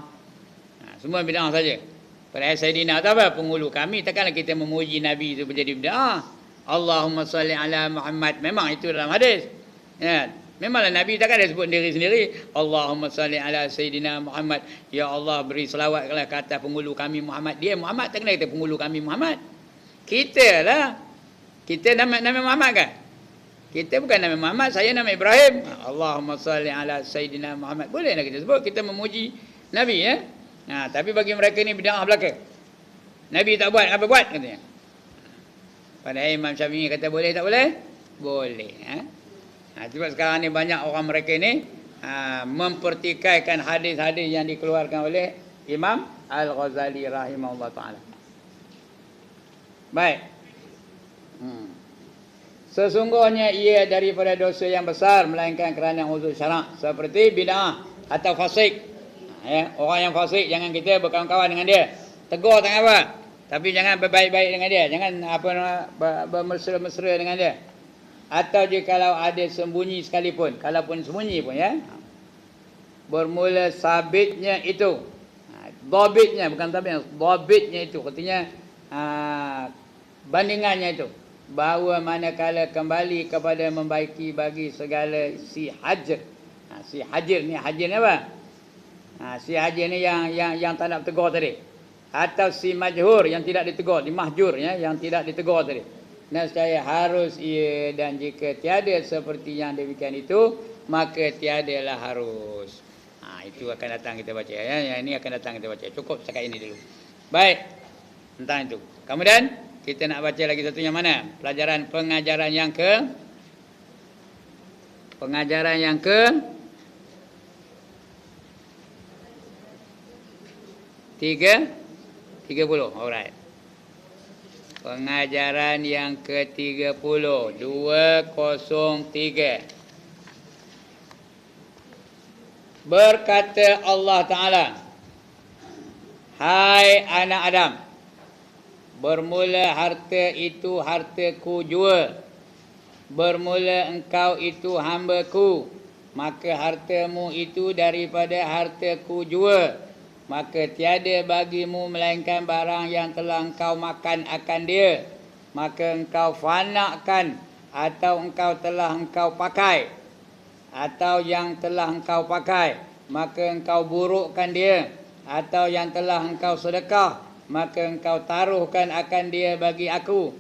Semua bid'ah saja. Padahal Sayyidina tu apa? Penghulu kami. Takkanlah kita memuji Nabi itu menjadi bid'ah. Allahumma salli ala Muhammad. Memang itu dalam hadis. Ya. Memanglah Nabi takkan dia sebut diri sendiri. Allahumma salli ala Sayyidina Muhammad. Ya Allah beri selawatlah ke atas penghulu kami Muhammad. Dia Muhammad, takkan kita penghulu kami Muhammad. Kita lah. Kita nama Muhammad kan? Kita bukan nama Muhammad, saya nama Ibrahim. Allahumma salli ala Sayyidina Muhammad. Bolehlah kita sebut, kita memuji Nabi ya. Tapi bagi mereka ni bid'ah belaka. Nabi tak buat, apa buat katanya. Padahal Imam Syafi'i kata boleh tak boleh? Boleh. Sebab sekarang ni banyak orang mereka ni mempertikaikan hadis-hadis yang dikeluarkan oleh Imam Al-Ghazali rahimahullah ta'ala. Baik. Sesungguhnya ia daripada dosa yang besar melainkan kerana uzur syarak seperti bid'ah atau fasik. Orang yang fasik jangan kita berkawan-kawan dengan dia. Tegur tak apa. Tapi jangan berbaik-baik dengan dia. Jangan bermesra-mesra dengan dia. Atau jikalau ada sembunyi sekalipun, kalaupun sembunyi pun ya. Bermula sabitnya itu. Dhabitnya bukan sabitnya, dhabitnya itu artinya bandingannya itu. Bahawa manakala kembali kepada membaiki bagi segala si hajir. Si hajir ni apa? Si hajir ni yang tak nak tegur tadi. Atau si majhur yang tidak ditegur, di mahjur ya, yang tidak ditegur tadi. Nescaya harus ia, dan jika tiada seperti yang demikian itu, maka tiadalah harus. Itu akan datang kita baca ya. Yang ini akan datang kita baca. Cukup setakat ini dulu. Baik. Tentang itu. Kemudian kita nak baca lagi satu yang mana? Pengajaran yang ke 30. Alright. Pengajaran yang ke-30 203. Berkata Allah Ta'ala, hai anak Adam, bermula harta itu hartaku jua. Bermula engkau itu hambaku, maka hartamu itu daripada hartaku jua. Maka tiada bagimu melainkan barang yang telah engkau makan akan dia. Maka engkau fanakan, atau engkau telah engkau pakai, atau yang telah engkau pakai, maka engkau burukkan dia. Atau yang telah engkau sedekah, maka engkau taruhkan akan dia bagi aku.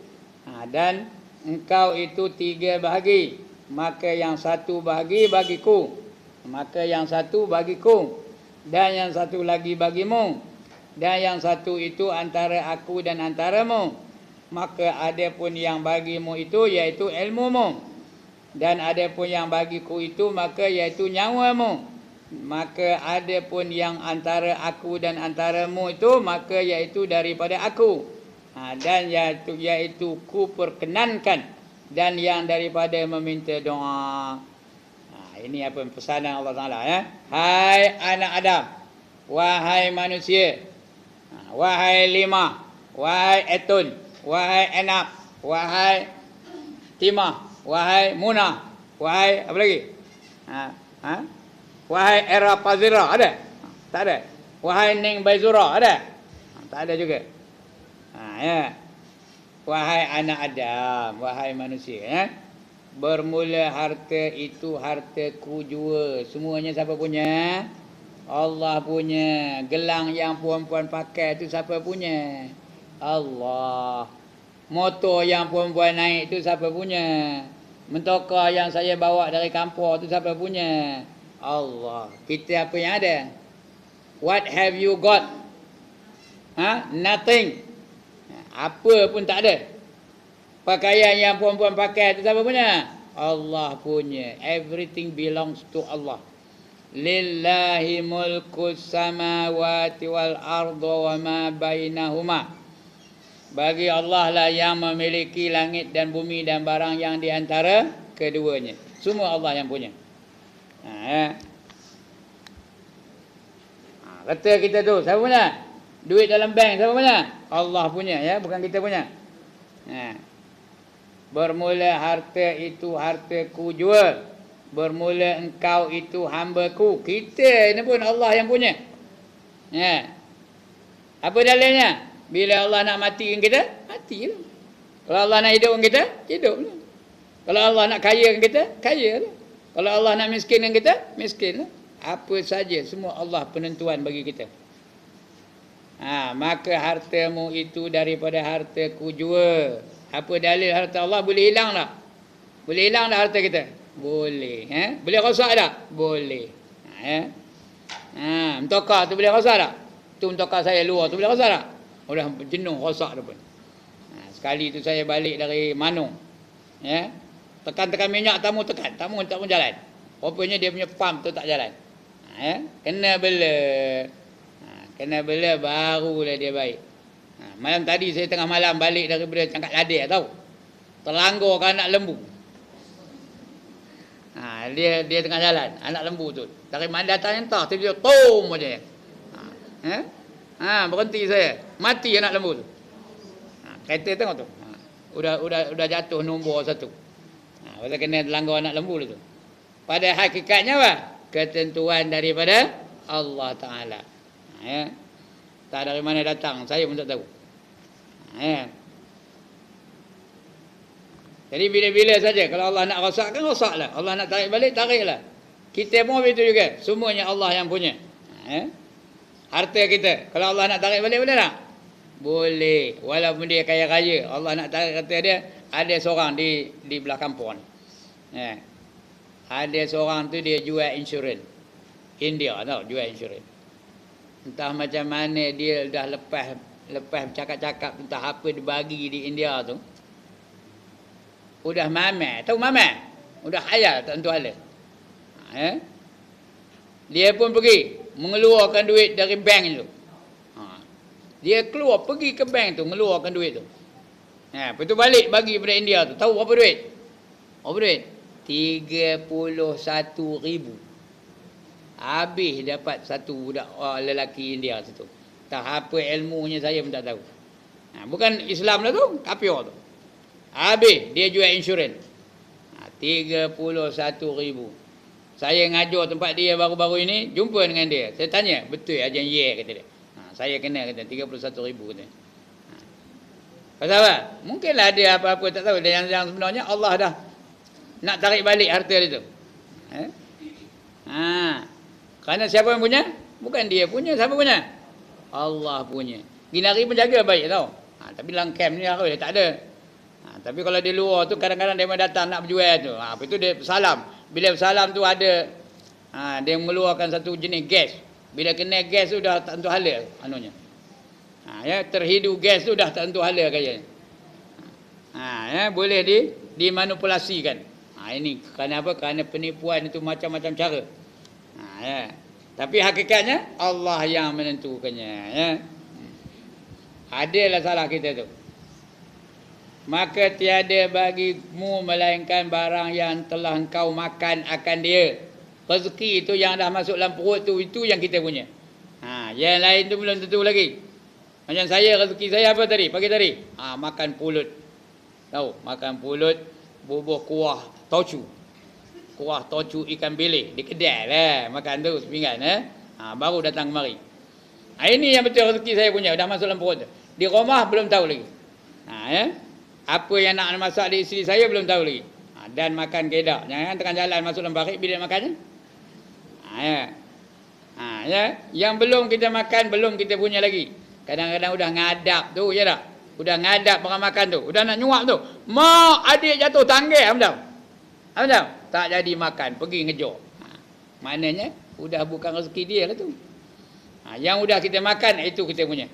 Dan engkau itu 3 bahagi, maka yang 1 bahagi bagiku, maka yang 1 bagiku, dan yang 1 lagi bagimu, dan yang 1 itu antara aku dan antaramu. Maka ada pun yang bagimu itu iaitu ilmumu, dan ada pun yang bagiku itu maka iaitu nyawamu. Maka ada pun yang antara aku dan antaramu itu maka iaitu daripada aku. Dan iaitu ku perkenankan, dan yang daripada meminta doa. Ini apa pesanan Allah Ta'ala ya. Hai anak Adam, wahai manusia, wahai Lima, wahai Etun, wahai Enap, wahai Timah, wahai Munah, wahai apa lagi? Wahai Era Pazira, ada? Tak ada. Wahai Ning Baizura, ada? Tak ada juga. Ya. Wahai anak Adam, wahai manusia ya. Bermula harta itu hartaku jua. Semuanya siapa punya? Allah punya. Gelang yang puan-puan pakai itu siapa punya? Allah. Motor yang puan-puan naik itu siapa punya? Mentokar yang saya bawa dari kampung itu siapa punya? Allah. Kita apa yang ada? What have you got? Nothing. Apa pun tak ada. Pakaian yang puan-puan pakai itu siapa punya? Allah punya. Everything belongs to Allah. Lillahi mulkus samawati wal arda wa ma bainahuma. Bagi Allah lah yang memiliki langit dan bumi dan barang yang di antara keduanya. Semua Allah yang punya. Ya. Kata kita tu, siapa punya? Duit dalam bank siapa punya? Allah punya, ya, bukan kita punya. Bermula harta itu hartaku jua. Bermula engkau itu hambaku. Kita ni pun Allah yang punya. Apa dalilnya? Bila Allah nak matikan kita, matilah. Kalau Allah nak hidupkan kita, hiduplah. Kalau Allah nak kayakan kita, kayalah. Kalau Allah nak miskinkan kita, miskinlah. Apa saja, semua Allah penentuan bagi kita. Maka hartamu itu daripada hartaku jua. Apa dalil harta Allah? Boleh hilang tak? Boleh hilang tak harta kita? Boleh. Boleh rosak tak? Boleh. Mentokar tu boleh rosak tak? Tu mentokar saya luar tu boleh rosak tak? Dah jenuh rosak tu pun. Sekali tu saya balik dari Manung. Tekan-tekan minyak, tamu tekan. Tamu tak pun jalan. Rupanya dia punya pump tu tak jalan. Kena bela. Kena bela barulah dia baik. Malam tadi saya tengah malam balik daripada Cangkat Ladir tahu. Terlanggar ke anak lembu. Dia tengah jalan, anak lembu tu. Dari mana datang entah, tiba-tiba tom aja. Berhenti saya. Mati anak lembu tu. Kereta tengok tu. Udah jatuh nombor 1. Pasal kena terlanggar anak lembu tu. Pada hakikatnya apa? Ketentuan daripada Allah Ta'ala. Tak dari mana datang, saya pun tak tahu. Jadi bila-bila saja kalau Allah nak rosakkan, rosaklah. Allah nak tarik balik, tariklah. Kita pun begitu juga. Semuanya Allah yang punya. Harta kita, kalau Allah nak tarik balik, boleh tak? Boleh. Walaupun dia kaya raya, Allah nak tarik harta dia, ada seorang di belah kampung. Ada seorang tu dia jual insurans. India tau, jual insurans. Entah macam mana dia dah lepas cakap-cakap entah apa dia bagi di India tu. Udah mamat, tahu mamat? Udah hayal tak tentu hala. Dia pun pergi mengeluarkan duit dari bank tu. Dia keluar pergi ke bank tu mengeluarkan duit tu. Lepas tu balik bagi pada India tu. Tahu berapa duit? Berapa duit? 31,000. Habis dapat satu budak lelaki India situ. Tak apa ilmunya saya pun tak tahu. Bukan Islam lah tu, kafir tu. Habis dia jual insurans. 31,000. Saya ngajar tempat dia baru-baru ini, jumpa dengan dia. Saya tanya, betul ajan ye kata dia. Saya kena kata 31,000 kata. Pasal apa? Mungkinlah ada apa-apa tak tahu. Dan yang sebenarnya Allah dah nak tarik balik harta dia tu. Kerana siapa yang punya? Bukan dia punya, siapa punya? Allah punya. Ginari penjaga baik tau. Tapi dalam camp ni dia tak ada. Tapi kalau di luar tu kadang-kadang dia datang nak berjual tu. Lepas tu dia bersalam. Bila bersalam tu ada dia mengeluarkan satu jenis gas. Bila kena gas tu dah tak tentu hala anunya. Terhidu gas tu dah tak tentu hala kayaknya. Boleh dimanipulasikan. Ini kerana apa? Kerana penipuan itu macam-macam cara. Tapi hakikatnya Allah yang menentukannya. Adalah salah kita tu. Maka tiada bagimu melainkan barang yang telah engkau makan akan dia. Rezeki itu yang dah masuk dalam perut tu, itu yang kita punya. Yang lain tu belum tentu lagi. Macam saya, rezeki saya apa tadi? Pagi tadi makan pulut. Tahu, makan pulut bubuh kuah tocu. Kuah tocu ikan bilik di kedai lah. Makan tu sepinggan baru datang kemari. Ini yang betul rezeki saya punya, dah masuk dalam perut tu. Di rumah belum tahu lagi. Apa yang nak masak di isteri saya belum tahu lagi. Dan makan kedak. Jangan tengah jalan masuk dalam barik bila makannya. Yang belum kita makan belum kita punya lagi. Kadang-kadang udah ngadap tu je tak. Udah ngadap barang makan tu. Udah nak nyuap tu. Mak adik jatuh tangga. Apa tak jadi makan. Pergi ngejar. Maknanya udah bukan rezeki dia lah tu. Yang udah kita makan itu kita punya.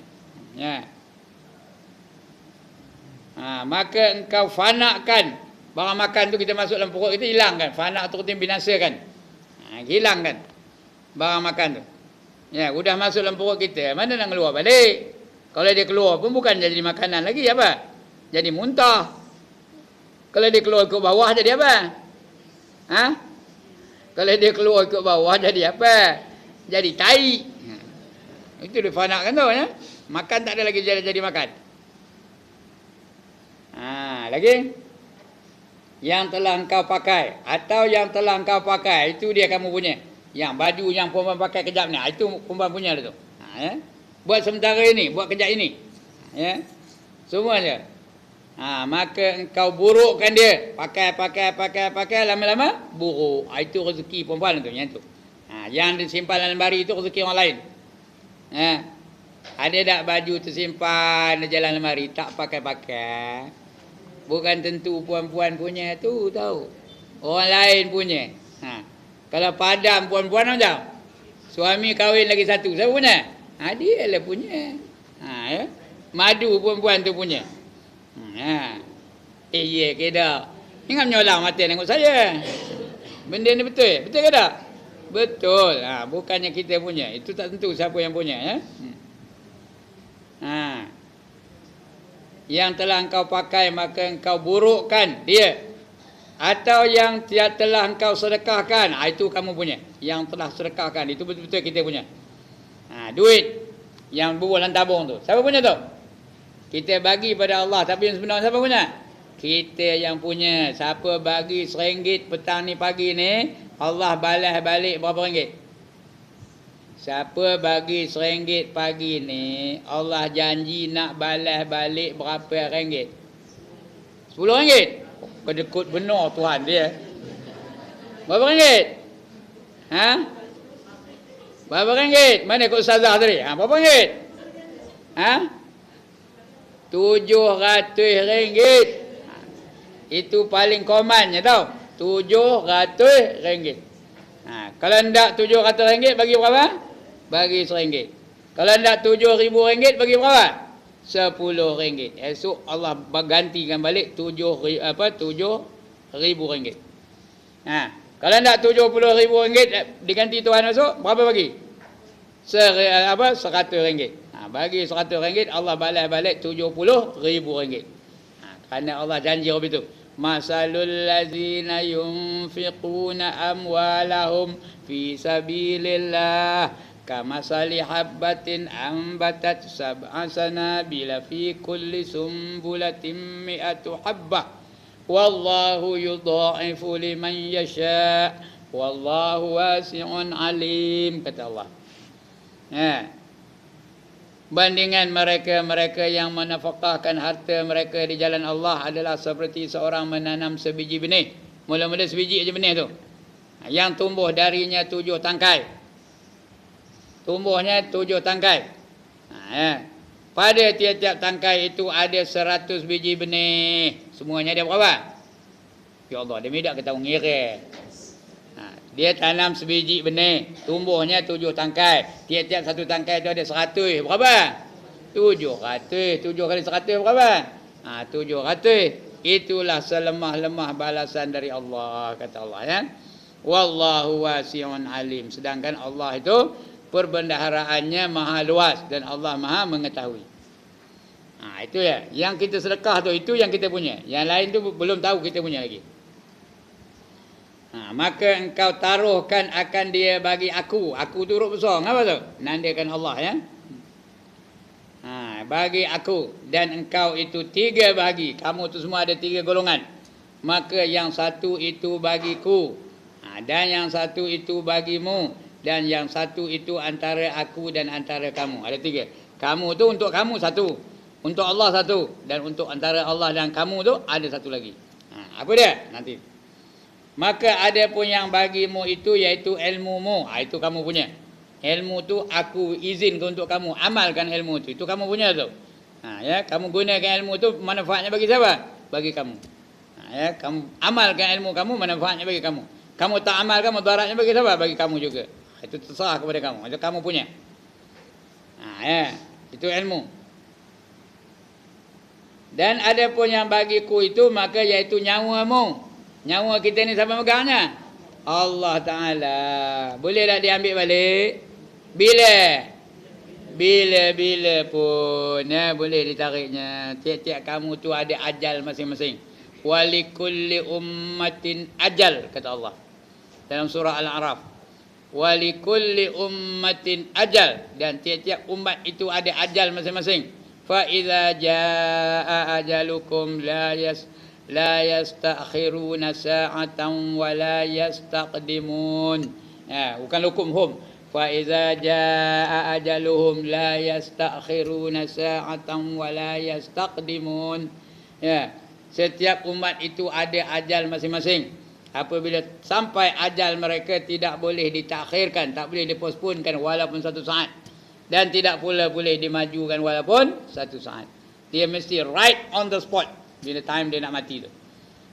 Maka engkau fanakan barang makan tu kita masuk dalam perut kita, hilangkan. Fana tu kita binasakan. Hilangkan barang makan tu. Udah masuk dalam perut kita, mana nak keluar balik? Kalau dia keluar pun bukan jadi makanan lagi, apa? Jadi muntah. Kalau dia keluar ke bawah jadi apa? Kalau dia keluar ikut bawah jadi apa? Jadi tai. Itu dia fanakan tu ya. Makan tak ada lagi jadi makan. Lagi yang telah engkau pakai atau yang telah engkau pakai itu dia kamu punya. Yang baju yang perempuan pakai kejap ni, itu perempuan punya tu. Ya. Buat sementara ini, buat kejap ini. Ya. Semuanya. Maka engkau burukkan dia. Pakai lama-lama buruk. Itu rezeki perempuan tu, yang tu. Yang disimpan dalam lemari itu rezeki orang lain. Ada tak baju tersimpan di dalam lemari tak pakai. Bukan tentu puan-puan punya tu tahu. Orang lain punya. Kalau padam puan-puan macam. Suami kahwin lagi satu. Siapa punya? Dia lah punya. Ya. Madu puan-puan tu punya. Ya keda. Ingat menyolang mata tengok saya. Benda ni betul. Betul ke tak? Betul. Bukannya kita punya. Itu tak tentu siapa yang punya ya. Yang telah engkau pakai maka engkau burukkan dia. Atau yang telah engkau sedekahkan, itu kamu punya. Yang telah sedekahkan itu betul-betul kita punya. Duit yang bubuh dalam tabung tu, siapa punya tu? Kita bagi pada Allah, tapi yang sebenarnya siapa punya? Kita yang punya. Siapa bagi RM1 petang ni pagi ni, Allah balas balik berapa ringgit? Siapa bagi RM1 pagi ni, Allah janji nak balas balik berapa ringgit? RM10. Kedekut benar Tuhan dia. Berapa ringgit? Berapa ringgit? Mana kot ustazah tadi? Berapa ringgit? RM700. Itu paling komannya tau. RM700. Kalau hendak RM700 bagi berapa? Bagi RM1. Kalau hendak RM7,000 bagi berapa? RM10. Esok Allah gantikan balik RM7,000. Kalau hendak RM70,000 diganti Tuhan esok, berapa bagi? RM100. Bagi RM100 Allah balas balik RM70,000. Kerana Allah janji begitu. Masalul ladzina yunfiquna amwalahum fi sabilillah kamasali habbatin ambatat sab'a sanabila fi kulli sumbulatin mi'atu habbah wallahu yudha'ifu liman yasha' wallahu wasi'un alim, kata Allah. Bandingan mereka yang menafkahkan harta mereka di jalan Allah adalah seperti seorang menanam sebiji benih. Mula-mula sebiji aja benih tu. Yang tumbuh darinya 7 tangkai. Tumbuhnya 7 tangkai. Pada tiap-tiap tangkai itu ada 100 biji benih. Semuanya ada berapa? Ya Allah, dia tidak ketahui ngira. Dia tanam sebiji benih, tumbuhnya 7 tangkai. Tiap-tiap satu tangkai itu ada 100. Berapa? 700. 7 kali 100 berapa? 700. Itulah selemah-lemah balasan dari Allah, kata Allah ya. Wallahu wasi'un alim. Sedangkan Allah itu perbendaharaannya maha luas dan Allah maha mengetahui. Itu ya. Yang kita sedekah tu, itu yang kita punya. Yang lain tu belum tahu kita punya lagi. Maka engkau taruhkan akan dia bagi aku. Aku tu huruf besar. Apa tu? Nandakan Allah ya. Bagi aku. Dan engkau itu 3 bagi. Kamu tu semua ada 3 golongan. Maka yang satu itu bagiku. Dan yang satu itu bagimu. Dan yang satu itu antara aku dan antara kamu. Ada 3. Kamu tu untuk kamu satu. Untuk Allah satu. Dan untuk antara Allah dan kamu tu ada satu lagi. Apa dia? Nanti. Maka ada pun yang bagimu itu iaitu ilmumu. Itu kamu punya. Ilmu tu aku izinkan untuk kamu. Amalkan ilmu tu. Itu kamu punya tu. Ya, kamu gunakan ilmu tu manfaatnya bagi siapa? Bagi kamu. Ya, kamu amalkan ilmu kamu, manfaatnya bagi kamu. Kamu tak amalkan, mudaratnya bagi siapa? Bagi kamu juga. Itu terserah kepada kamu. Itu kamu punya. Ya, itu ilmu. Dan ada pun yang bagiku itu maka iaitu nyawamu. Nyawa kita ni siapa megangnya? Allah Ta'ala. Boleh tak diambil balik? Bila pun ya, boleh ditariknya. Tiap-tiap kamu tu ada ajal masing-masing. Walikulli ummatin ajal, kata Allah. dalam surah Al-A'raf. Walikulli ummatin ajal, dan tiap-tiap umat itu ada ajal masing-masing. Fa idza jaa ajalukum la yastakhiruna sa'atan wa la yastaqdimun. Bukan lukum hum. Fa idza jaa ajaluhum la yastakhiruna sa'atan wa la yastaqdimun. Setiap umat itu ada ajal masing-masing. Apabila sampai ajal mereka, tidak boleh ditakhirkan, tak boleh diposponkan walaupun satu saat, dan tidak pula boleh dimajukan walaupun satu saat. Dia mesti right on the spot bila time dia nak mati tu.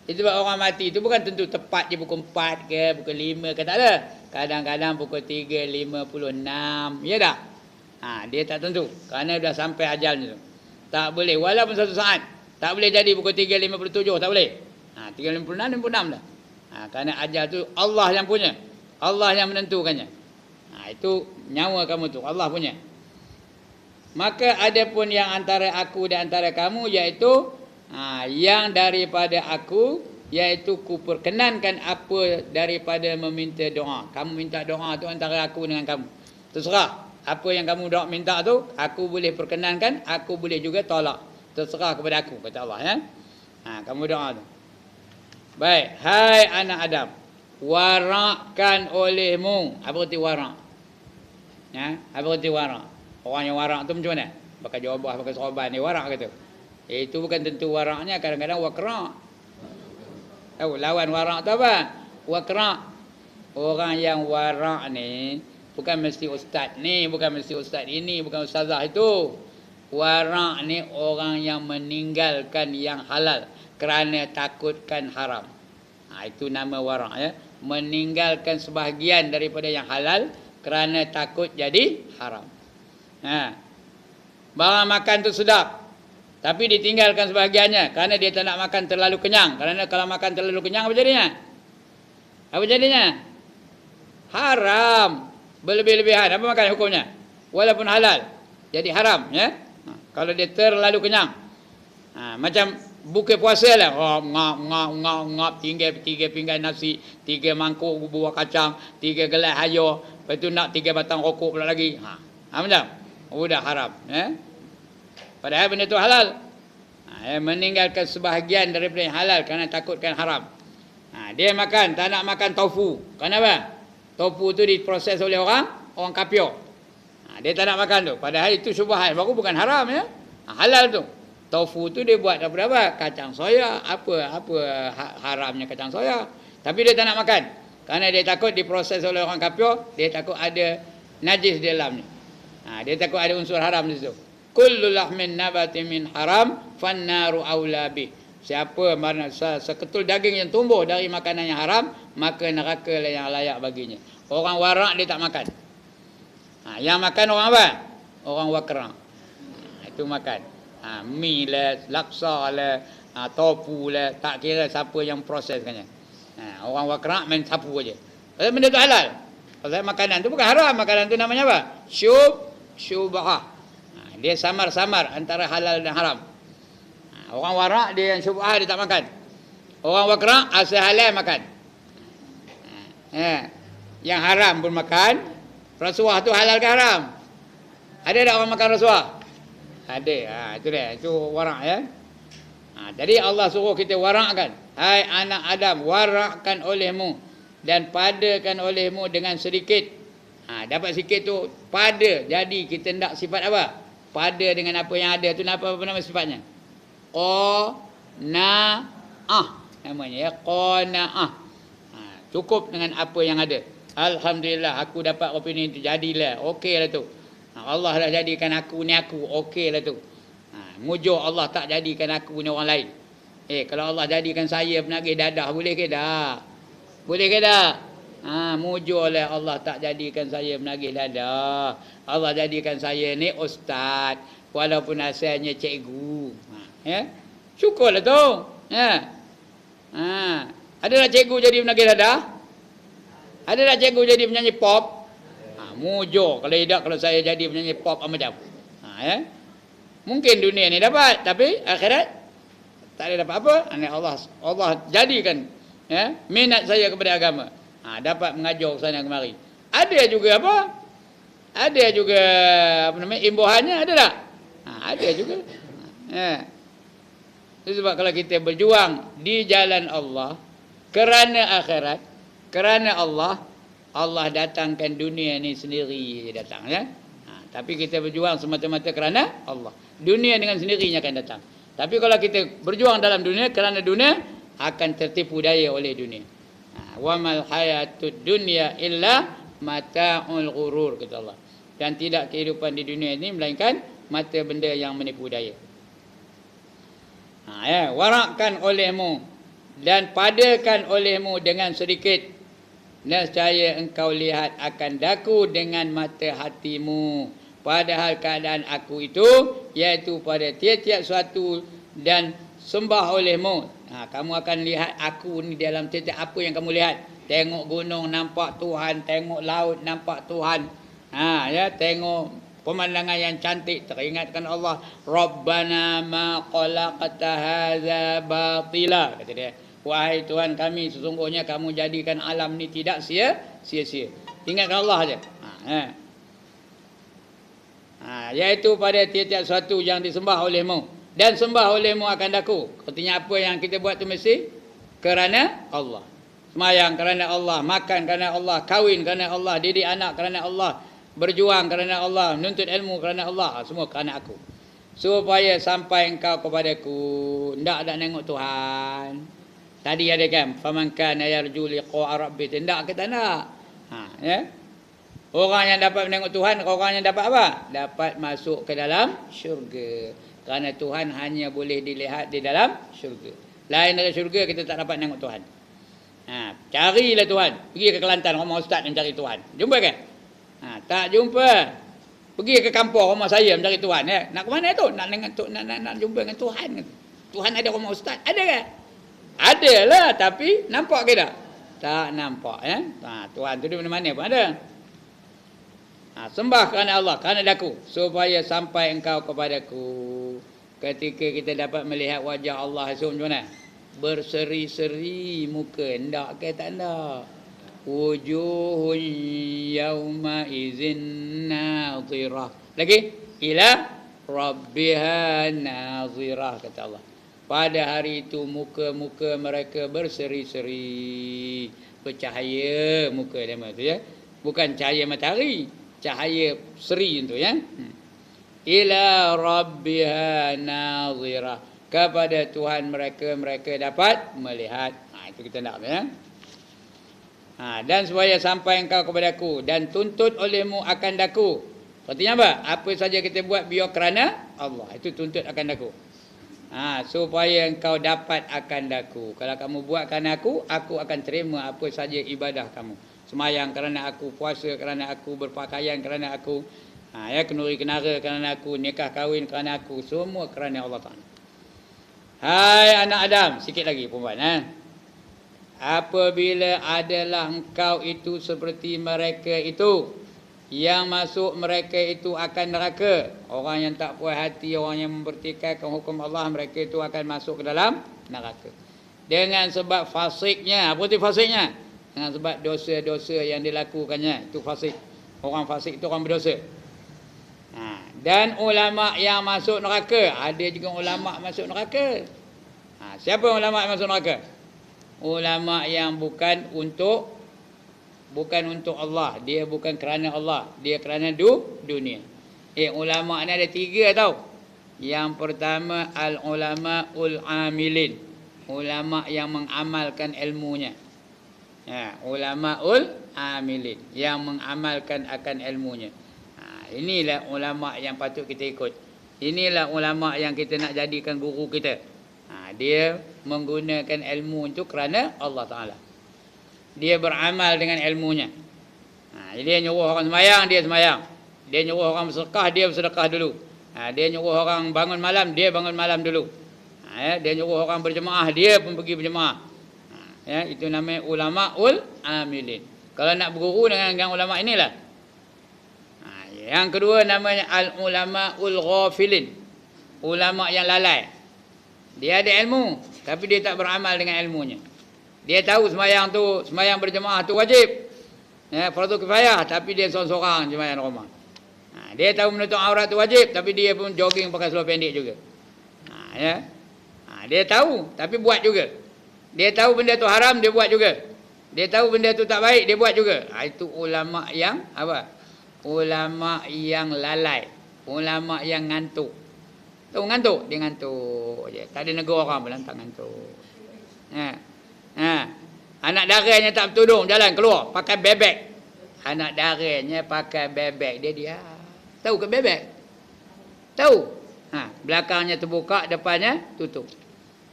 Itu sebab orang mati tu bukan tentu tepat dia pukul 4 ke pukul 5 ke, tak ada. Kadang-kadang pukul 3.56, ya tak? Dia tak tentu kerana dah sampai ajalnya tu. Tak boleh walaupun satu saat. Tak boleh jadi pukul 3.57, tak boleh. 3.56 dah. Kerana ajal tu Allah yang punya. Allah yang menentukannya. Itu nyawa kamu tu Allah punya. Maka ada pun yang antara aku dan antara kamu, iaitu yang daripada aku, iaitu ku perkenankan apa daripada meminta doa. Kamu minta doa tu antara aku dengan kamu. Terserah. Apa yang kamu doa minta tu, aku boleh perkenankan, aku boleh juga tolak. Terserah kepada aku, kata Allah, ya. Kamu doa tu. Baik, hai anak Adam, warakkan olehmu. Apa arti warak? Apa arti warak? Orang yang warak tu macam mana? Pakai jawabah, pakai sorban ni warak kata. Itu bukan tentu waraknya, kadang-kadang wakrak. Tahu lawan warak tu apa? Wakrak. Orang yang warak ni bukan mesti ustaz ni, bukan mesti ustaz ini, bukan ustazah itu. Warak ni orang yang meninggalkan yang halal kerana takutkan haram. Itu nama warak, ya. Meninggalkan sebahagian daripada yang halal kerana takut jadi haram. Barang makan tu sedap, tapi ditinggalkan sebahagiannya kerana dia tak nak makan terlalu kenyang. Kerana kalau makan terlalu kenyang, apa jadinya? Apa jadinya? Haram. Berlebih-lebihan. Apa makan hukumnya? Walaupun halal, jadi haram, ya. Kalau dia terlalu kenyang. Macam buka puasa lah. Ngap, tinggal 3 pinggan nasi, 3 mangkuk buah kacang, 3 gelas hayo, lepas tu nak 3 batang rokok pula lagi. Macam? Dah haram. Padahal benda tu halal. Meninggalkan sebahagian daripada yang halal kerana takutkan haram. Dia makan, tak nak makan tofu. Kenapa? Tofu tu diproses oleh orang kafir. Dia tak nak makan tu. Padahal itu syubhat, baru bukan haram, ya. Halal tu. Tofu tu dia buat daripada apa? Kacang soya. Apa haramnya kacang soya? Tapi dia tak nak makan. Kerana dia takut diproses oleh orang kafir, dia takut ada najis di dalamnya. Dia takut ada unsur haram di situ. Kullu lahmin nabati min haram fannaru aula bih. Siapa seketul daging yang tumbuh dari makanan yang haram, maka neraka lah yang layak baginya. Orang warak dia tak makan. Yang makan orang apa? Orang wakrak. Itu makan. Mi lah, laksa lah, tofu lah, tak kira siapa yang proseskannya. Orang wakrak main sapu aja. Benda tu halal. Pasal makanan tu bukan haram, makanan tu namanya apa? Syubhah. Dia samar-samar antara halal dan haram. Orang warak dia yang syubhah dia tak makan. Orang wakrak asal halal makan. Yang haram pun makan. Rasuah tu halal ke haram? Ada tak orang makan rasuah? Ada. Itu dia. Itu warak, ya. Jadi Allah suruh kita warakkan. Hai anak Adam, warakkan olehmu dan padakan olehmu dengan sedikit. Dapat sikit tu pada. Jadi kita nak sifat apa? Pada dengan apa yang ada tu. Apa nama sifatnya? Qana'ah namanya, ya. Qana'ah. Cukup dengan apa yang ada. Alhamdulillah aku dapat opini itu, jadilah. Okeylah tu. Allah dah jadikan aku ni aku. Okeylah tu. Mujur Allah tak jadikan aku ni orang lain. Kalau Allah jadikan saya penagih dadah, boleh ke tak? Boleh ke tak? Mujurlah Allah tak jadikan saya penagih dadah. Allah jadikan saya ni ustaz, walaupun asalnya cikgu. Syukurlah tu. Ada tak cikgu jadi penagih dadah? Ada tak cikgu jadi penyanyi pop? Mujur. Kalau tidak, kalau saya jadi penyanyi pop macam. Mungkin dunia ni dapat, tapi akhirat tak ada dapat apa. Allah jadikan minat saya kepada agama. Dapat mengajar sana kemari. Ada juga apa? Ada juga apa namanya imbuhannya ada tak? Ada juga. Itu sebab kalau kita berjuang di jalan Allah kerana akhirat, kerana Allah, Allah datangkan dunia ni sendiri datang ya. Tapi kita berjuang semata-mata kerana Allah. Dunia dengan sendirinya akan datang. Tapi kalau kita berjuang dalam dunia kerana dunia akan tertipu daya oleh dunia. Wa mal hayatud dunya illa mata'ul ghurur kata Allah. Dan tidak kehidupan di dunia ini melainkan mata benda yang menipu daya. Warakkan olehmu dan padakan olehmu dengan sedikit, nescaya engkau lihat akan daku dengan mata hatimu. Padahal keadaan aku itu iaitu pada tiap-tiap suatu dan sembah olehmu. Kamu akan lihat aku ni dalam tiap-tiap apa yang kamu lihat. Tengok gunung nampak Tuhan, tengok laut nampak Tuhan. Tengok pemandangan yang cantik, teringatkan Allah. Rabbana ma khalaqta hadza batila, kata dia. Wahai Tuhan kami, sesungguhnya kamu jadikan alam ni tidak sia-sia. Ingatkan Allah saja. Iaitu pada tiap-tiap sesuatu yang disembah olehmu dan sembah olehmu akan daku. Artinya apa yang kita buat tu mesti kerana Allah. Semayang kerana Allah, makan kerana Allah, kahwin kerana Allah, didik anak kerana Allah, berjuang kerana Allah, menuntut ilmu kerana Allah, semua kerana aku. Supaya sampai engkau kepadaku. Ndak ada tengok Tuhan. Tadi ada kan, faman kana yarju liqa rabbih. Ndak kita nak. Orang yang dapat menengok Tuhan, orang yang dapat apa? Dapat masuk ke dalam syurga. Kerana Tuhan hanya boleh dilihat di dalam syurga. Lain dari syurga kita tak dapat menengok Tuhan. Carilah Tuhan. Pergi ke Kelantan rumah ustaz mencari Tuhan. Jumpa kan? Tak jumpa. Pergi ke kampung rumah saya mencari Tuhan. Nak ke mana tu? Nak jumpa dengan Tuhan. Tuhan ada rumah ustaz. Ada kan? Adalah, tapi nampak ke tak? Tak nampak. Tuhan tu di mana-mana pun ada. Sembah kerana Allah, kerana daku, supaya sampai engkau kepadaku. Ketika kita dapat melihat wajah Allah, macam mana? Berseri-seri muka. Ndak ke tak ndak? Wujuhun yawma izin nazirah. Lagi? Ila rabbiha nazirah, kata Allah. Pada hari itu muka-muka mereka berseri-seri, bercahaya muka dia tu ya. Bukan cahaya matahari, cahaya seri itu ya. Ila rabbiha nazirah. Kepada Tuhan mereka dapat melihat. Itu kita nak ya. Dan supaya sampai engkau kepadaku dan tuntut olehmu akan daku. Artinya apa? Apa saja kita buat biar kerana Allah. Itu tuntut akan daku. Supaya engkau dapat akan daku. Kalau kamu buat kerana aku akan terima apa saja ibadah kamu. Semayang kerana aku, puasa kerana aku, berpakaian kerana aku, kenuri kenara kerana aku, nikah kahwin kerana aku, semua kerana Allah Ta'ala. Hai anak Adam, sikit lagi perempuan. Apabila adalah engkau itu seperti mereka itu, yang masuk mereka itu akan neraka. Orang yang tak puas hati, orang yang mempertikaikan hukum Allah, mereka itu akan masuk ke dalam neraka. Dengan sebab fasiknya. Apa itu fasiknya? Dengan sebab dosa-dosa yang dilakukannya. Itu fasik. Orang fasik itu orang berdosa. Dan ulama yang masuk neraka. Ada juga ulama masuk neraka. Siapa ulama yang masuk neraka? Ulama yang bukan untuk Allah. Dia bukan kerana Allah. Dia kerana dunia. Ulama ni ada 3 tau. Yang pertama al-ulama ul-amilin. Ulama yang mengamalkan ilmunya. Ulama ul-amilin. Yang mengamalkan akan ilmunya. Inilah ulama yang patut kita ikut. Inilah ulama yang kita nak jadikan guru kita. Dia menggunakan ilmu itu kerana Allah Ta'ala. Dia beramal dengan ilmunya. Dia nyuruh orang semayang, dia semayang. Dia nyuruh orang bersedekah, dia bersedekah dulu. Dia nyuruh orang bangun malam, dia bangun malam dulu. Dia nyuruh orang berjemaah, dia pun pergi berjemaah. Itu namanya ulama'ul amilin. Kalau nak berguru dengan ulama' inilah. Yang kedua namanya al-ulama'ul ghafilin. Ulama' yang lalai. Dia ada ilmu, tapi dia tak beramal dengan ilmunya. Dia tahu sembahyang berjemaah tu wajib. Fardu kifayah, tapi dia seorang-seorang sembahyang rumah. Dia tahu menutup aurat tu wajib, tapi dia pun jogging pakai seluar pendek juga. Dia tahu, tapi buat juga. Dia tahu benda tu haram, dia buat juga. Dia tahu benda tu tak baik, dia buat juga. Itu ulama yang apa? Ulama yang lalai. Ulama yang ngantuk. Tahu ngantuk? Dia ngantuk je. Tak ada negur orang pun tak ngantuk. Anak darahnya tak bertudung, jalan keluar pakai bebek. Anak darahnya pakai bebek, dia diam. Tahu ke bebek? Tahu? Belakangnya terbuka, depannya tutup.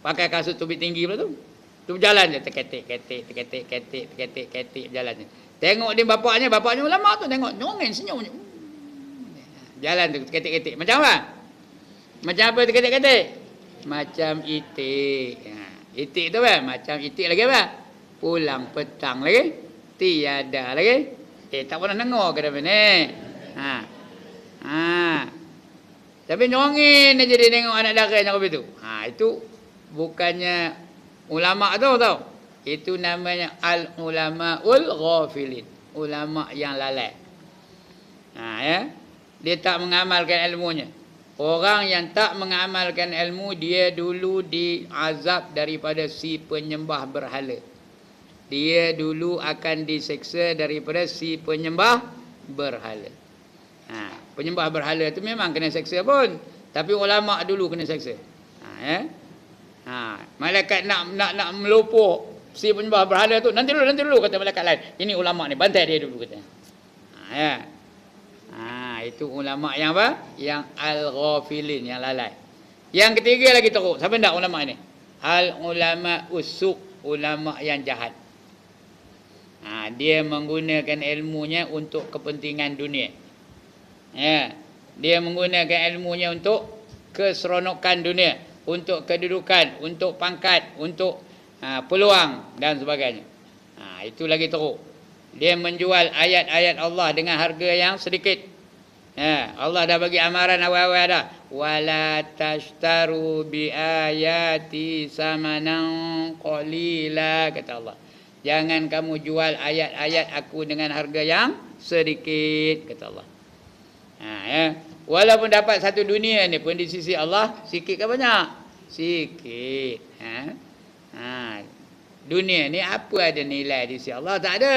Pakai kasut tubik tinggi pula tu. Tu berjalan je, terketik berjalan je. Tengok dia bapaknya ulama tu tengok, nyongeng senyum. Jalan tu terketik. Macam apa? Macam apa terketik? Macam itik. Itik tu apa? Macam itik lagi apa? Pulang petang lagi, tiada lagi. Tak pernah dengar ke dah ni. Tapi nyongin dia jadi tengok anak dara macam itu. Itu bukannya ulama tu tahu. Itu namanya al-ulamaul ghafilin. Ulama yang lalai. Dia tak mengamalkan ilmunya. Orang yang tak mengamalkan ilmu, dia dulu diazab daripada si penyembah berhala. Dia dulu akan diseksa daripada si penyembah berhala. Penyembah berhala tu memang kena seksa pun. Tapi ulama dulu kena seksa. Malaikat nak melupuk si penyembah berhala tu. Nanti dulu kata malaikat lain. Ini ulama ni, bantai dia dulu kata. Itu ulama yang apa? Yang al-ghafilin, yang lalai. Yang ketiga lagi teruk. Siapa nak ulama ni? Al-ulama usuk, ulama yang jahat. Dia menggunakan ilmunya untuk kepentingan dunia. Dia menggunakan ilmunya untuk keseronokan dunia, untuk kedudukan, untuk pangkat, untuk peluang dan sebagainya. Itu lagi teruk. Dia menjual ayat-ayat Allah dengan harga yang sedikit. Allah dah bagi amaran awal-awal dah. Wala tashtaru bi ayati samanan qalila, kata Allah. Jangan kamu jual ayat-ayat aku dengan harga yang sedikit, kata Allah. Walaupun dapat satu dunia ni pun di sisi Allah sikit ke banyak? Sikit. Dunia ni apa ada nilai di sisi Allah? Tak ada.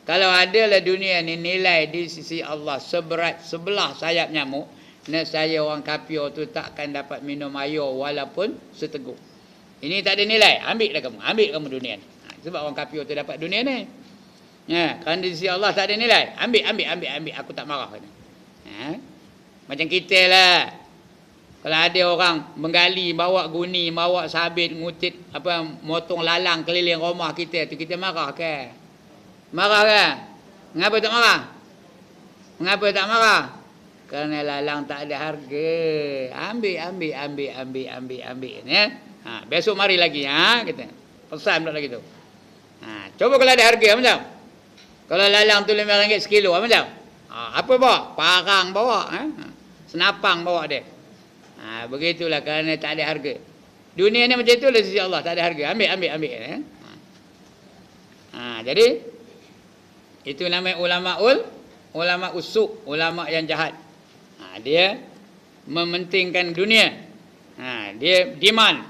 Kalau adalah dunia ni nilai di sisi Allah seberat sebelah sayap nyamuk, nescaya orang kafir tu takkan dapat minum air walaupun seteguk. Ini tak ada nilai. Ambil kamu dunia ni. Sebab orang kafir tu dapat dunia ni. Kerana di sisi Allah tak ada nilai. Ambil. Aku tak marah. Macam kita lah. Kalau ada orang menggali, bawa guni, bawa sabit, ngutit, motong lalang keliling rumah kita tu, kita marah ke? Marah ke? Mengapa tak marah? Kerana lalang tak ada harga. Ambil. Besok mari lagi. Kita pesan pula lagi tu. Coba kalau ada harga macam. Kalau lalang tu RM5 sekilo macam. Apa bawa? Parang bawa. Senapang bawa dia. Begitulah kerana tak ada harga. Dunia ni macam itulah sisi Allah, tak ada harga. Ambil. Jadi itu namanya ulama usuk, ulama yang jahat. Dia mementingkan dunia. Dia demand.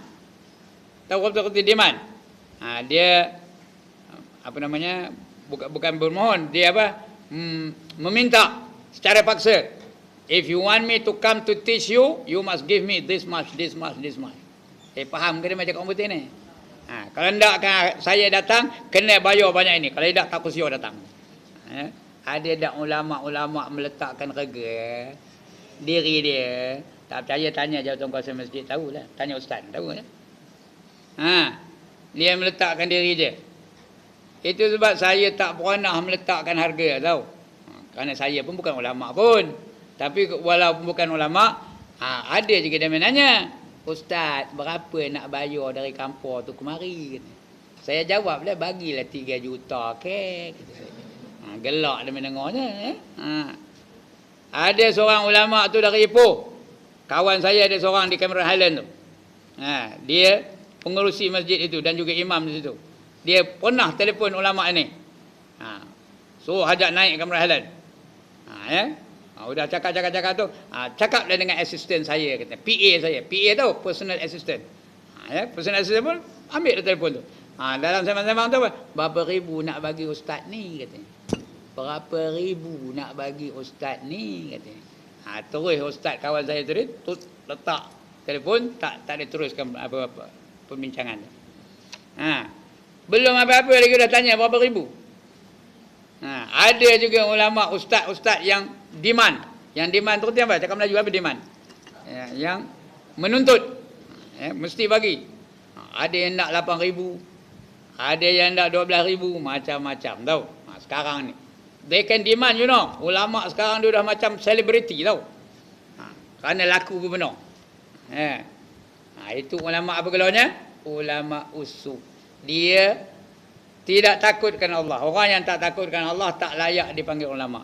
Tahu apa arti demand? Dia bukan bermohon, dia meminta secara paksa. If you want me to come to teach you, you must give me this much. Faham ke dia macam komputer ni? Kalau tidak saya datang, kena bayar banyak ini. Kalau tidak, tak kusio datang. Ada tak ulama-ulama meletakkan harga diri dia? Tak percaya, tanya jawatan kuasa masjid, tahulah. Tanya ustaz, tahu kan? Dia meletakkan diri dia. Itu sebab saya tak pernah meletakkan harga, tahu? Kerana saya pun bukan ulama pun. Tapi walaupun bukan ulama, ada juga dia menanya, ustaz, berapa nak bayar dari kampung tu kemari? Saya jawablah, bagilah 3 juta ke. Gelak dia mendengarnya. Ada seorang ulama tu dari Ipoh. Kawan saya ada seorang di Cameron Highland tu. Dia pengerusi masjid itu dan juga imam di situ. dia pernah telefon ulama ni. Suruh ajak naik ke Merahalan. Ya. Udah cakap tu, cakaplah dengan asisten saya kata. PA saya. PA tu personal assistant. Ya, personal assistant pun ambil telefon tu. Dalam sembang-sembang tu berapa ribu nak bagi ustaz ni katanya. Berapa ribu nak bagi ustaz ni katanya. Terus ustaz kawan saya tadi letak telefon, tak diteruskan apa-apa perbincangan tu. Belum apa-apa lagi dah tanya berapa ribu. Ada juga ulama ustaz yang demand. Yang demand tu apa? Cakap Melayu apa demand? Yang menuntut. Mesti bagi. Ada yang nak 8,000. Ada yang nak 12,000. Macam-macam tau. Sekarang ni. They can demand, you know. Ulama sekarang dia dah macam selebriti tau. Kerana laku pun benar. Itu ulama apa gelornya? Ulama usul. Dia tidak takutkan Allah. Orang yang tak takutkan Allah tak layak dipanggil ulama.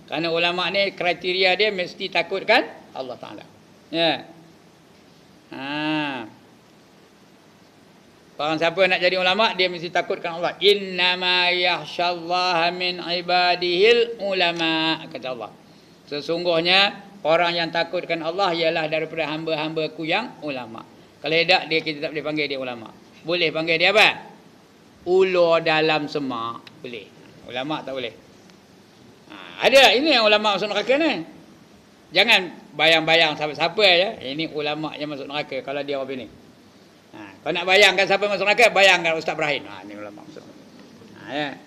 Kerana ulama ni kriteria dia mesti takutkan Allah Ta'ala. Orang siapa nak jadi ulama dia mesti takutkan Allah. Innama yakhsyallaha min ibadihil ulama, kata Allah. Sesungguhnya orang yang takutkan Allah ialah daripada hamba-hambaku yang ulama. Kalau tidak dia kita tak boleh panggil dia ulama. Boleh panggil dia apa? Ulur dalam semak boleh. Ulama tak boleh. Ada ini yang ulama masuk neraka ni. Jangan bayang-bayang siapa-siapa je. Ini ulama yang masuk neraka kalau dia orang ni. Kalau nak bayangkan siapa masuk neraka, bayangkan Ustaz Ibrahim. Ini ulama masuk neraka.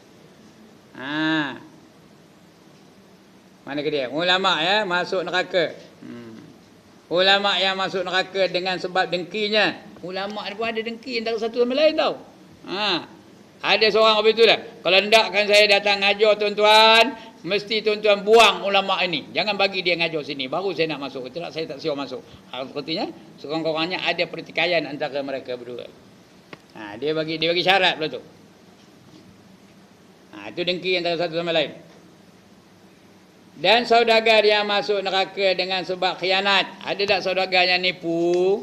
Mana ke dia? Ulama masuk neraka. Ulama yang masuk neraka dengan sebab dengkinya. Ulama ni pun ada dengki antara satu sama lain tau. Ada seorang apa itu dah. Kalau hendakkan saya datang ngajar tuan-tuan, mesti tuan-tuan buang ulama ini. Jangan bagi dia ngajar sini. Baru saya nak masuk. Tidak, saya tak siap masuk. Sepertinya sekurang-kurangnya ada pertikaian antara mereka berdua. Dia bagi syarat pula tu. Itu dengki antara satu sama lain. Dan saudagar yang masuk neraka dengan sebab khianat. Ada tak saudagar yang nipu?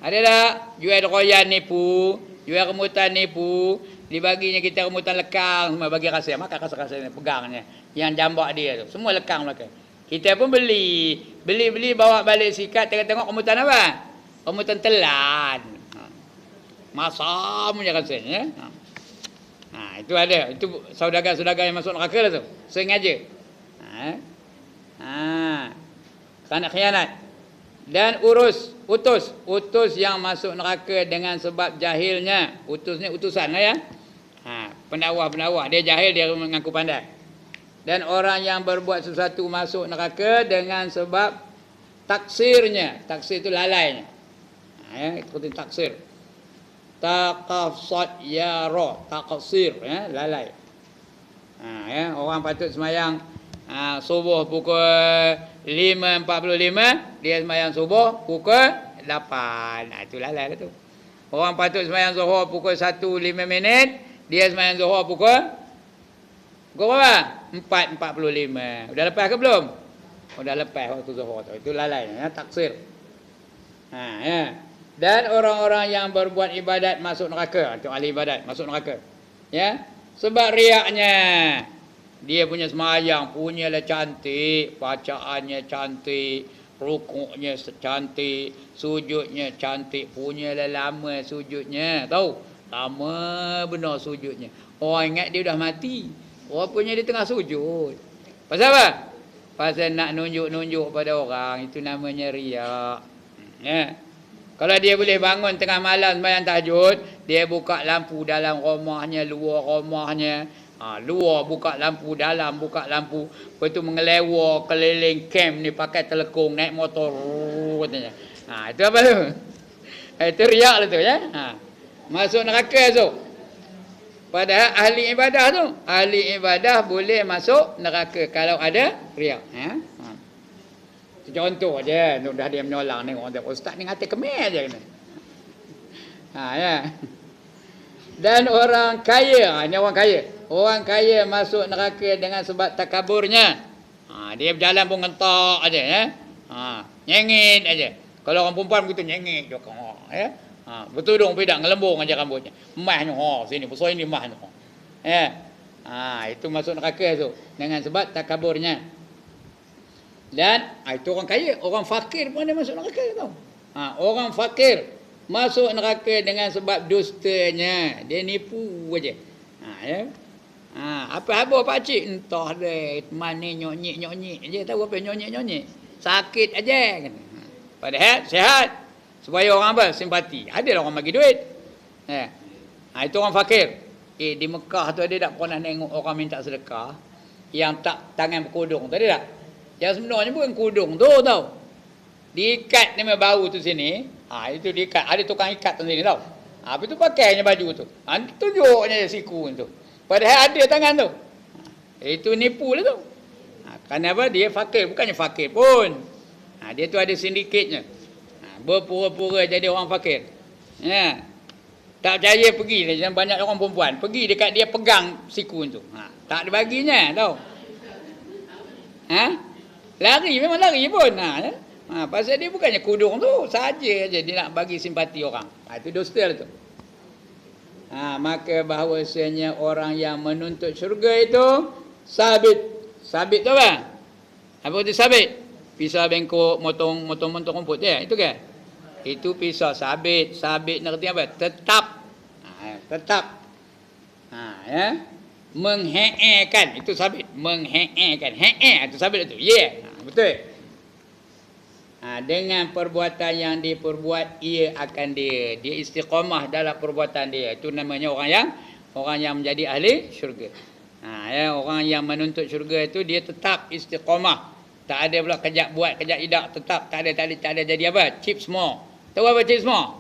Ada tak? Jual royan nipu, jual remutan nipu. Dibaginya kita remutan lekang semua bagi rasa. Makan rasa-rasa ni pegangnya. Yang jambak dia tu. Semua lekang belakang. Kita pun beli. Beli bawa balik sikat. Tengok remutan apa? Remutan telan. Masam punya rasanya. Itu ada. Itu saudagar-saudagar yang masuk neraka lah tu. Sengaja. Kerana khianat. Dan utus yang masuk neraka dengan sebab jahilnya. Utus ni utusan lah ya. Pendakwa dia jahil, dia mengaku pandai. Dan orang yang berbuat sesuatu masuk neraka dengan sebab taksirnya. Taksir itu lalainya. Seperti taksir. Taqassad ya ra, taksir lalai. Orang patut semayang subuh pukul 5.45, dia semayang subuh pukul 8. Itu lalai lah tu. Orang patut semayang zuhur pukul 1.05, dia semayang zuhur pukul berapa? 4.45. Udah lepas ke belum? Udah lepas waktu zuhur tu. Itu lalai, taksir. Dan orang-orang yang berbuat ibadat masuk neraka. Itu ahli ibadat masuk neraka. Sebab riaknya. Dia punya semayang punyalah cantik, bacaannya cantik, rukuknya cantik, sujudnya cantik, punyalah lama sujudnya. Tahu? Lama benar sujudnya. Orang ingat dia dah mati. Rupanya dia tengah sujud. Pasal apa? Pasal nak nunjuk-nunjuk pada orang. Itu namanya riak. Kalau dia boleh bangun tengah malam sembahyang tahajud, dia buka lampu dalam rumahnya, luar rumahnya. Luar buka lampu, dalam buka lampu. Lepas tu mengelewar keliling camp ni pakai telekung, naik motor katanya. Itu apa tu? Itu riak lah tu ya. Masuk neraka tu. Padahal ahli ibadah tu, ahli ibadah boleh masuk neraka kalau ada riak. Contoh je, dah dia menyolong ni orang ustaz ni ngata kemer je kena. Dan orang kaya, ini orang kaya. Orang kaya masuk neraka dengan sebab takaburnya. Dia berjalan pun ngentak aja ya. Nyengit aja. Kalau orang perempuan begitu nyengit juga. Bertudung pidak ngelembung aja rambutnya. Mahnya sini, besar ini mahnya. Itu masuk neraka tu dengan sebab takaburnya. Dan itu orang kaya, orang fakir pun dia masuk neraka tau. Orang fakir masuk neraka dengan sebab dustanya. Dia nipu aja. Apa pak cik entah deh mana nyonyik je, tahu apa nyonyik sakit aja kan. Padahal sihat supaya orang apa simpati. Ada orang bagi duit. Itu orang fakir. Di Mekah tu ada tak pernah tengok orang minta sedekah yang tak tangan berkudung tu, ada tak? Yang sebenarnya bukan kudung tu tau. Diikat nama bau tu sini. Itu diikat. Ada tukang ikat tu sini tau. Apa tu pakainya baju tu. Tunjuknya siku tu. Padahal ada tangan tu. Itu nipu lah tu. Kerana apa? Dia fakir. Bukannya fakir pun. Dia tu ada sindikatnya. Berpura-pura jadi orang fakir. Tak percaya pergi. Jangan banyak orang perempuan. Pergi dekat dia pegang siku tu. Tak ada baginya tau. Lari. Memang lari pun. Pasal dia bukannya kudung tu. Saja je dia nak bagi simpati orang. Itu dosa tu. Maka bahawasanya orang yang menuntut syurga itu sabit. Sabit tu apa? Apa itu sabit? Pisau bengkok motong rumput ya, itu kan? Itu pisau sabit. Sabit nak kerti apa? Tetap. Tetap. Menghe'ekan, itu sabit. Menghe'ekan. Itu sabit itu. Betul. Dengan perbuatan yang diperbuat ia akan dia istiqamah dalam perbuatan dia. Itu namanya orang yang menjadi ahli syurga. Orang yang menuntut syurga itu dia tetap istiqamah. Tak ada pula kejap buat kejap tidak, tetap tak ada jadi apa? Chip semua. Tahu apa chip semua?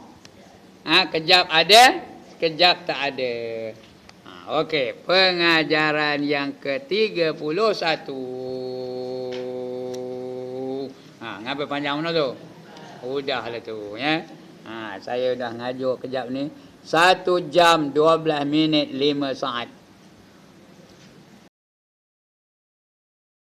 Kejap ada, kejap tak ada. Okey, pengajaran yang ke-31. Ngapa panjang mana tu? Udahlah tu ya. Saya dah ngajuk kejap ni 1 jam 12 minit 5 saat.